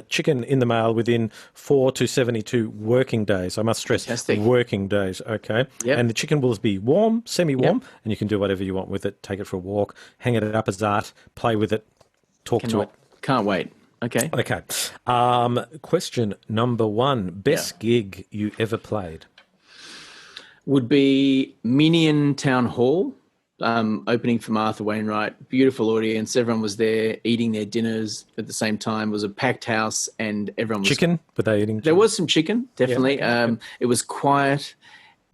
chicken in the mail within 4 to 72 working days. I must stress, working days, okay? Yep. And the chicken will be warm, semi-warm, and you can do whatever you want with it. Take it for a walk, hang it up as art, play with it, talk to it. Can't wait. Okay. Question number 1. Best gig you ever played? Would be Minion Town Hall, opening for Martha Wainwright. Beautiful audience. Everyone was there eating their dinners at the same time. It was a packed house and everyone was... Chicken? Were they eating chicken? There was some chicken, definitely. Yeah. It was quiet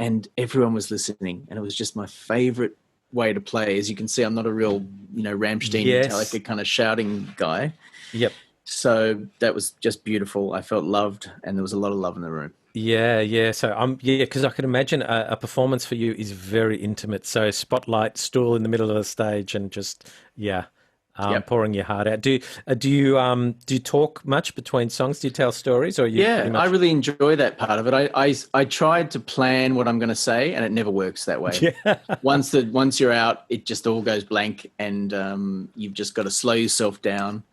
and everyone was listening. And it was just my favourite way to play. As you can see, I'm not a real, Rammstein, Metallica kind of shouting guy. Yep. So that was just beautiful. I felt loved, and there was a lot of love in the room. Yeah. So because I can imagine a performance for you is very intimate. So spotlight, stool in the middle of the stage, and just pouring your heart out. Do you talk much between songs? Do you tell stories, or I really enjoy that part of it. I tried to plan what I'm going to say, and it never works that way. Yeah. Once you're out, it just all goes blank, and you've just got to slow yourself down.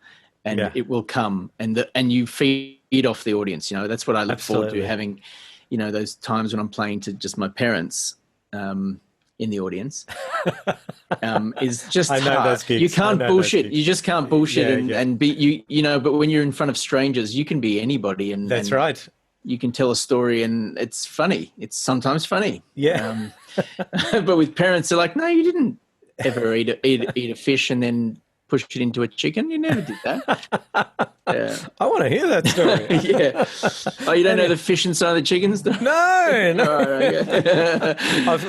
And it will come, and you feed off the audience. That's what I look forward to, having, those times when I'm playing to just my parents. in the audience is just I know hard. those gigs. You can't bullshit. You just can't bullshit and be you know. But when you're in front of strangers, you can be anybody, and that's right. You can tell a story, and it's funny. It's sometimes funny. Yeah. But with parents, they're like, "No, you didn't ever eat a fish and then push it into a chicken. You never did that." Yeah. I want to hear that story. Yeah. Oh, you don't know the fish inside the chicken story? No. Right, okay.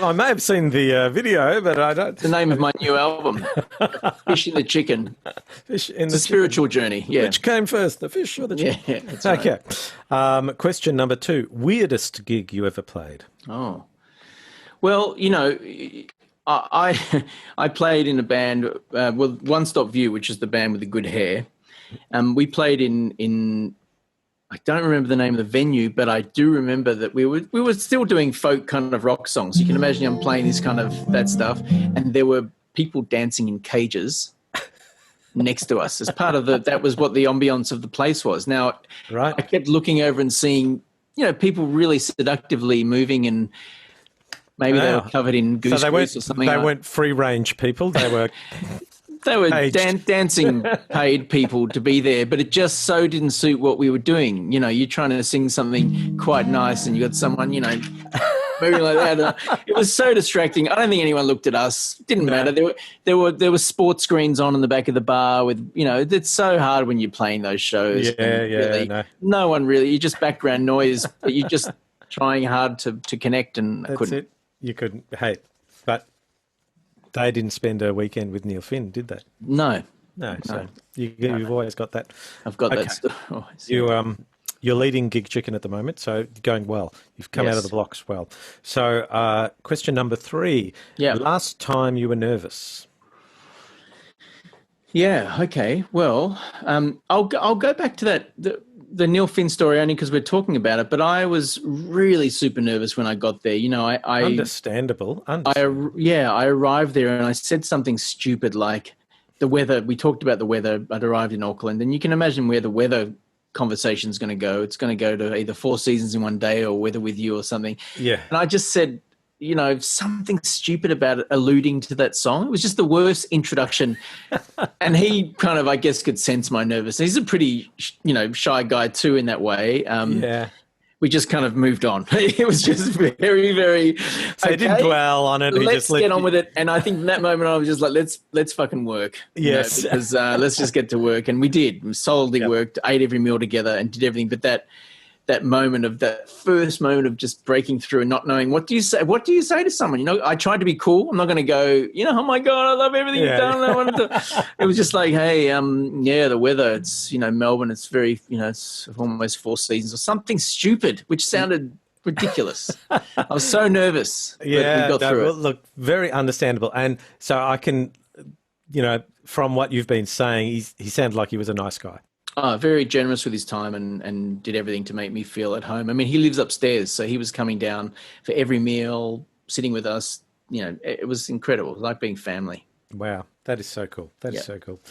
I may have seen the video, but I don't. It's the name of my new album, Fish in the Chicken. Fish in It's a spiritual journey. Yeah. Which came first, the fish or the chicken? Yeah, that's right. Okay. Question number 2. Weirdest gig you ever played? Oh. Well, you know, I played in a band, One Stop View, which is the band with the good hair. We played in I don't remember the name of the venue, but I do remember that we were still doing folk kind of rock songs. You can imagine I'm playing this kind of that stuff, and there were people dancing in cages next to us as part of that was what the ambience of the place was. Now, right. I kept looking over and seeing, you know, people really seductively moving, and maybe they were covered in goose grease or something. They weren't free-range people. They were dancing paid people to be there, but it just so didn't suit what we were doing. You know, you're trying to sing something quite nice and you got someone, you know, moving like that. It was so distracting. I don't think anyone looked at us. Didn't matter. There were sports screens on in the back of the bar with, you know, it's so hard when you're playing those shows. No one really, you're just background noise, but you're just trying hard to connect, and I couldn't. It. You couldn't. Hey, but they didn't spend a weekend with Neil Finn, did they? No. So you've always got that. I've got that story. You're leading Gig Chicken at the moment, so you're going well. You've come out of the blocks well. So question number 3. Yeah. Last time you were nervous? Yeah, okay. Well, I'll go back to that the Neil Finn story only because we're talking about it, but I was really super nervous when I got there. You know, I Understandable. I arrived there and I said something stupid like the weather. We talked about the weather. I'd arrived in Auckland, and you can imagine where the weather conversation is going to go. It's going to go to either 4 seasons in one day or Weather With You or something. Yeah. And I just said, you know, something stupid about it, alluding to that song. It was just the worst introduction. And he kind of, I guess, could sense my nervousness. He's a pretty, you know, shy guy too in that way. We just kind of moved on. It was just very, very. So he didn't dwell on it. Let's get on with it. And I think in that moment I was just like, let's fucking work. Yes. You know, because let's just get to work. And we did. We solidly worked, ate every meal together, and did everything. But that first moment of just breaking through and not knowing what do you say to someone. You know, I tried to be cool. I'm not going to go, you know, oh my God, I love everything you've done. It was just like, hey, the weather, it's, you know, Melbourne, it's very, you know, it's almost 4 seasons or something stupid, which sounded ridiculous. I was so nervous. Yeah, but we got through it. Look, very understandable. And so I can, you know, from what you've been saying, he sounded like he was a nice guy. Very generous with his time and did everything to make me feel at home. I mean, he lives upstairs, so he was coming down for every meal, sitting with us. You know, it was incredible. It was like being family. Wow, that is so cool. That is so cool.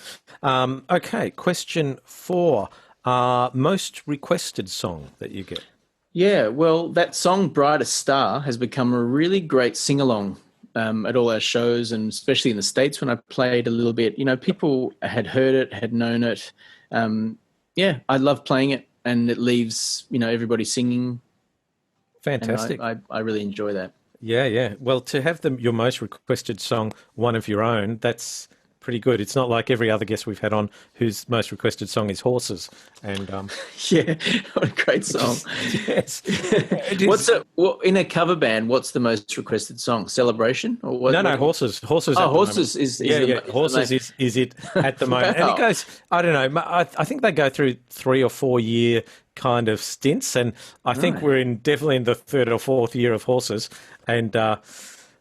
Okay, question 4. Most requested song that you get? Yeah, well, that song, Brightest Star, has become a really great sing-along at all our shows, and especially in the States when I played a little bit. You know, people had heard it, had known it. I love playing it, and it leaves, you know, everybody singing. Fantastic. I really enjoy that. Yeah. Well, to have your most requested song, one of your own, that's pretty good. It's not like every other guest we've had on whose most requested song is Horses. And yeah, what a great song. Yes. In a cover band, what's the most requested song? Celebration? Or what? No, Horses. Horses. Horses is Horses is it at the moment. Wow. And it goes, I don't know, I think they go through 3 or 4 year kind of stints, and I think we're definitely in the 3rd or 4th year of Horses, and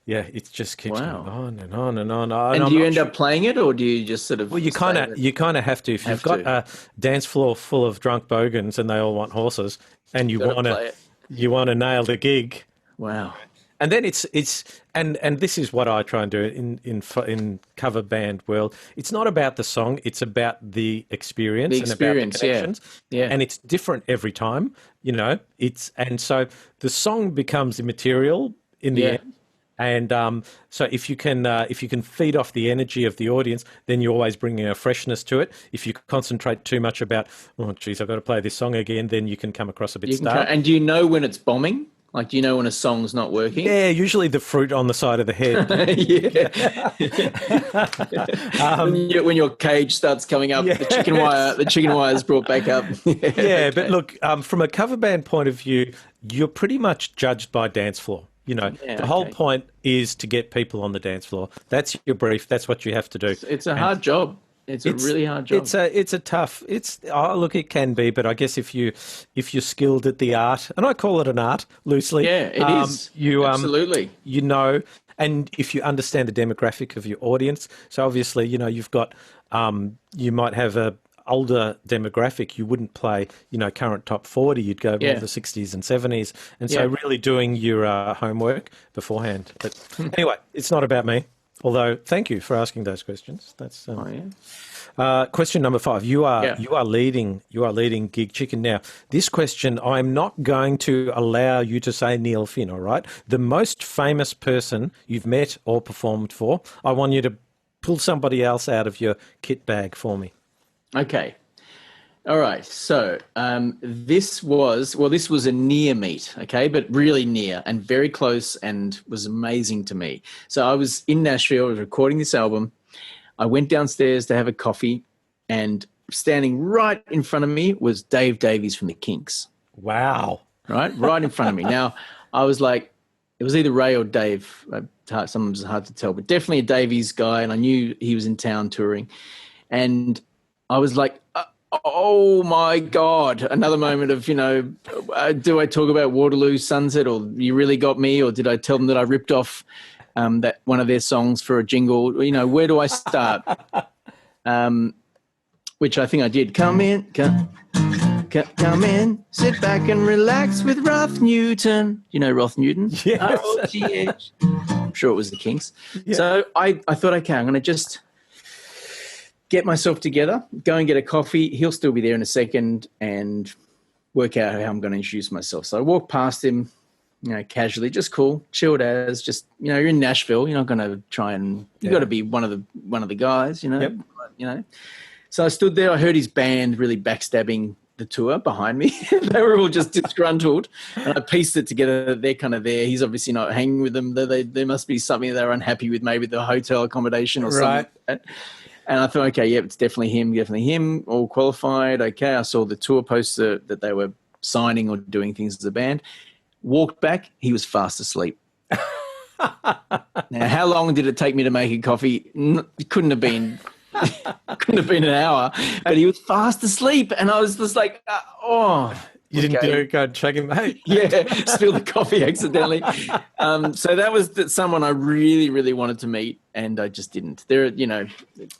it just keeps going on and on and on. And do you end up playing it, or do you just sort of? Well, you kind of have to. If you've got a dance floor full of drunk bogans and they all want Horses, and you want to nail the gig. Wow. And then it's and this is what I try and do in cover band world. It's not about the song; it's about the experience, and about the connections. Yeah. And it's different every time. You know, and so the song becomes immaterial in the end. And so if you can feed off the energy of the audience, then you're always bringing a freshness to it. If you concentrate too much about, oh, geez, I've got to play this song again, then you can come across a bit starved. And do you know when it's bombing? Like, do you know when a song's not working? Yeah, usually the fruit on the side of the head. When your cage starts coming up, the chicken wire is brought back up. Okay. But look, from a cover band point of view, you're pretty much judged by dance floor. The whole point is to get people on the dance floor. That's your brief. That's what you have to do. It's a hard job. It's a really hard job. It's a tough. Look, it can be, but I guess if you're skilled at the art, and I call it an art loosely. Yeah, it is. Absolutely. And if you understand the demographic of your audience, so obviously, you've got, you might have a older demographic. You wouldn't play, current top 40. You'd go more the 60s and 70s, and so really doing your homework beforehand. But anyway, it's not about me. Although, thank you for asking those questions. That's question number 5. You are leading Gig Chicken. Now, this question, I'm not going to allow you to say Neil Finn. All right, the most famous person you've met or performed for. I want you to pull somebody else out of your kit bag for me. Okay. All right. So this was a near meet, okay, but really near and very close and was amazing to me. So I was in Nashville, I was recording this album. I went downstairs to have a coffee, and standing right in front of me was Dave Davies from the Kinks. Wow. Right in front of me. Now, I was like, it was either Ray or Dave. Sometimes it's hard to tell, but definitely a Davies guy, and I knew he was in town touring. And I was like, oh my God, another moment of, do I talk about Waterloo Sunset, or You Really Got Me, or did I tell them that I ripped off that one of their songs for a jingle? Where do I start? Which I think I did. Come in, sit back and relax with Roth Newton. You know Roth Newton? Yes. R-O-T-H. I'm sure it was the Kinks. Yeah. So I thought, okay, I'm going to just get myself together, go and get a coffee. He'll still be there in a second, and work out how I'm going to introduce myself. So I walked past him, casually, just cool, chilled as, just, you're in Nashville. You're not going to try and, you got to be one of the guys, Yep. So I stood there. I heard his band really backstabbing the tour behind me. They were all just disgruntled, and I pieced it together that they're kind of there. He's obviously not hanging with them. There must be something they're unhappy with, maybe the hotel accommodation or something like that. And I thought, okay, it's definitely him, all qualified. Okay, I saw the tour poster that they were signing or doing things as a band. Walked back, he was fast asleep. Now, how long did it take me to make a coffee? It couldn't have been an hour, but he was fast asleep, and I was just like, You didn't go and check him, mate. Yeah, spilled the coffee accidentally. So that was someone I really, really wanted to meet, and I just didn't.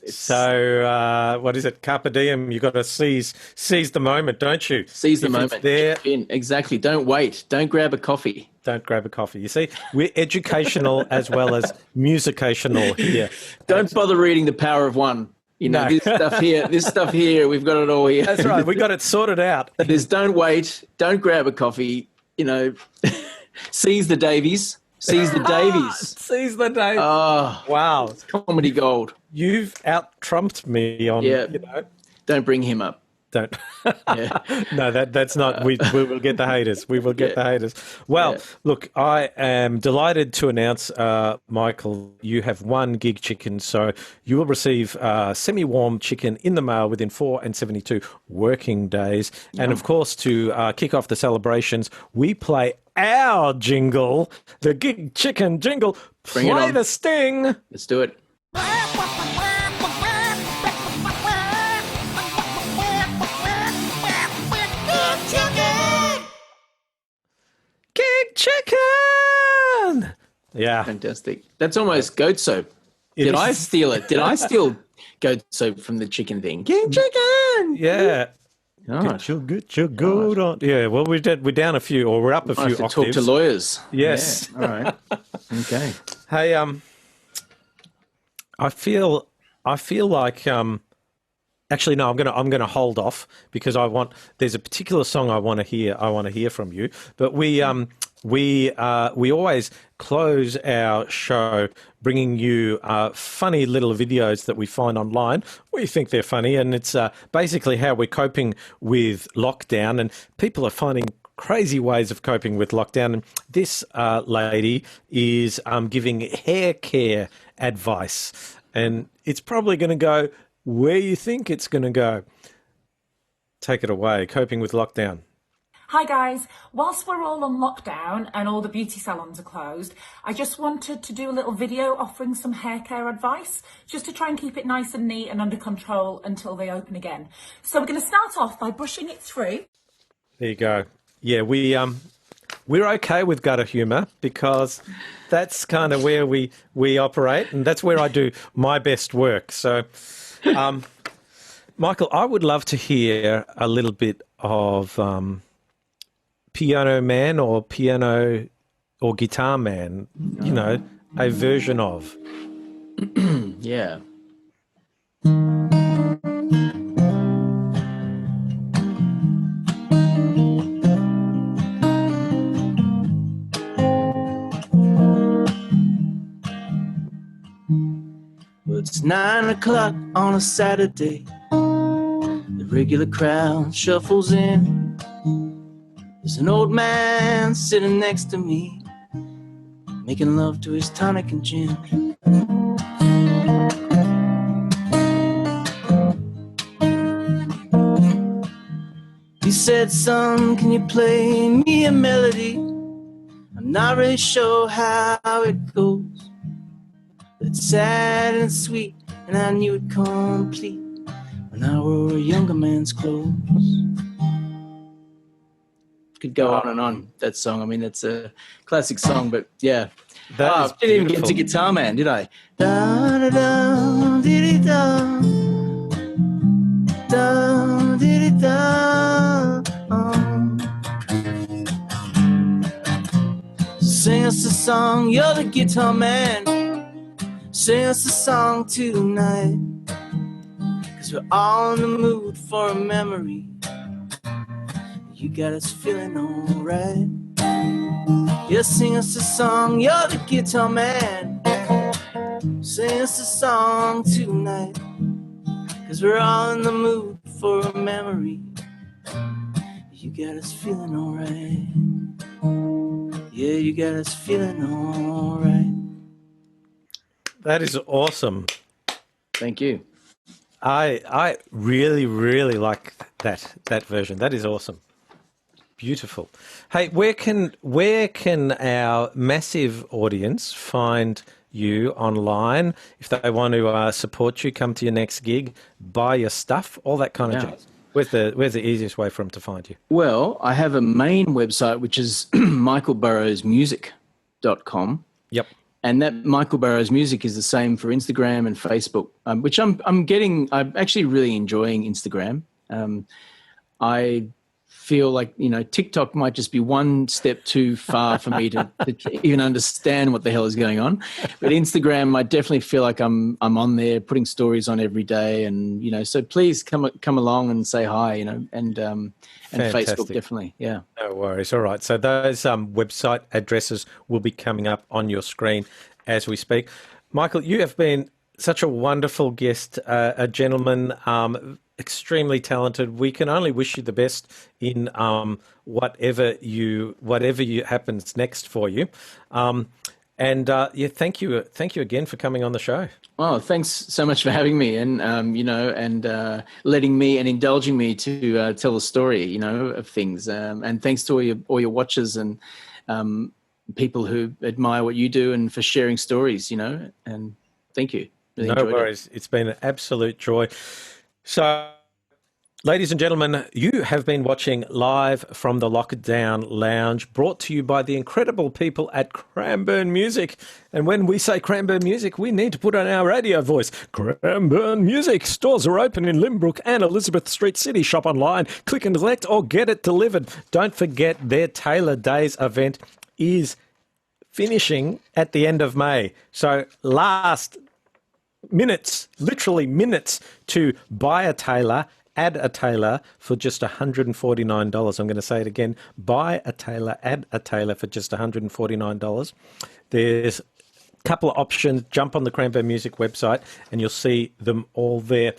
So what is it? Carpe diem. You got to seize the moment, don't you? Seize the moment. There, exactly. Don't wait. Don't grab a coffee. Don't grab a coffee. You see, we're educational as well as musicational here. Don't bother reading The Power of One. No. This stuff here, we've got it all here. That's right. We got it sorted out. There's don't wait, don't grab a coffee, seize the Davies. Seize the Davies. Seize the Davies. Oh, wow. It's comedy gold. You've out-trumped me on, Don't bring him up. Don't. No, that's not. We will get the haters. We will get the haters. Well, look, I am delighted to announce, Michael, you have won Gig Chicken. So you will receive semi-warm chicken in the mail within 4 and 72 working days. And of course, to kick off the celebrations, we play our jingle, the Gig Chicken jingle. Bring it on. Play the sting. Let's do it. Chicken! Yeah. Fantastic. That's almost goat soap. Did I steal it? Did I steal goat soap from the chicken thing? King chicken! Yeah. Gosh. Get your goat on. Yeah, well, we're down a few, or we're up a few octaves. Talk to lawyers. Yes. Yeah. All right. Okay. Hey, I feel like Actually, no, I'm gonna hold off because there's a particular song I want to hear from you. But we always close our show bringing you funny little videos that we find online. We think they're funny, and it's basically how we're coping with lockdown. And people are finding crazy ways of coping with lockdown. And this lady is giving hair care advice, and it's probably going to go where you think it's going to go. Take it away, coping with lockdown. Hi guys, whilst we're all on lockdown and all the beauty salons are closed, I just wanted to do a little video offering some hair care advice, just to try and keep it nice and neat and under control until they open again. So we're going to start off by brushing it through. There you go. Yeah, we're okay with gutter humour because that's kind of where we operate, and that's where I do my best work. So, Michael, I would love to hear a little bit of Piano Man or Piano or Guitar Man, you know, a version of. Yeah. Well, it's 9 o'clock on a Saturday. The regular crowd shuffles in. There's an old man sitting next to me, making love to his tonic and gin. He said, "Son, can you play me a melody? I'm not really sure how it goes, but it's sad and sweet, and I knew it complete when I wore a younger man's clothes." Could go on, that song. I mean, it's a classic song, but yeah. I didn't even get to Guitar Man, did I? Da da da, diddy da, da diddy da. Sing us a song, you're the guitar man. Sing us a song tonight, 'cause we're all in the mood for a memory. You got us feeling alright. Yeah, sing us a song, you're the guitar man. Sing us a song tonight, 'cause we're all in the mood for a memory. You got us feeling alright. Yeah, you got us feeling alright. That is awesome. Thank you. I really, really like that version. That is awesome. Beautiful. Hey, where can our massive audience find you online if they want to support you, come to your next gig, buy your stuff, all that kind of jazz? Where's the easiest way for them to find you? Well, I have a main website which is michaelburrowsmusic.com. Yep. And that Michael Burrows Music is the same for Instagram and Facebook, which I'm actually really enjoying Instagram. I feel like, you know, TikTok might just be one step too far for me to even understand what the hell is going on. But Instagram, I definitely feel like I'm on there putting stories on every day, and you know, so please come along and say hi, you know, and Facebook definitely, yeah. No worries. All right. So those website addresses will be coming up on your screen as we speak. Michael, you have been such a wonderful guest, a gentleman, extremely talented. We can only wish you the best in whatever happens next for you. Thank you again for coming on the show. Oh, thanks so much for having me, and letting me and indulging me to tell a story, you know, of things. And thanks to all your watchers and people who admire what you do, and for sharing stories, you know. And thank you. Really no worries. It's been an absolute joy. So, ladies and gentlemen, you have been watching Live from the Lockdown Lounge, brought to you by the incredible people at Cranbourne Music. And when we say Cranbourne Music, we need to put on our radio voice. Cranbourne Music. Stores are open in Limbrook and Elizabeth Street City. Shop online, click and collect, or get it delivered. Don't forget their Taylor Days event is finishing at the end of May. So last minutes, literally minutes, to buy a tailor, add a tailor for just $149. I'm going to say it again. Buy a tailor, add a tailor for just $149. There's a couple of options. Jump on the Cranbourne Music website and you'll see them all there.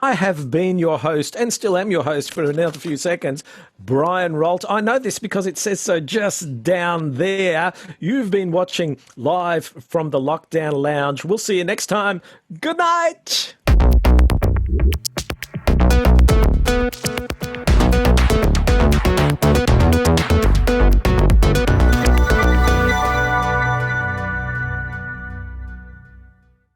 I have been your host and still am your host for another few seconds, Brian Rolt. I know this because it says so just down there. You've been watching live from the Lockdown Lounge. We'll see you next time. Good night.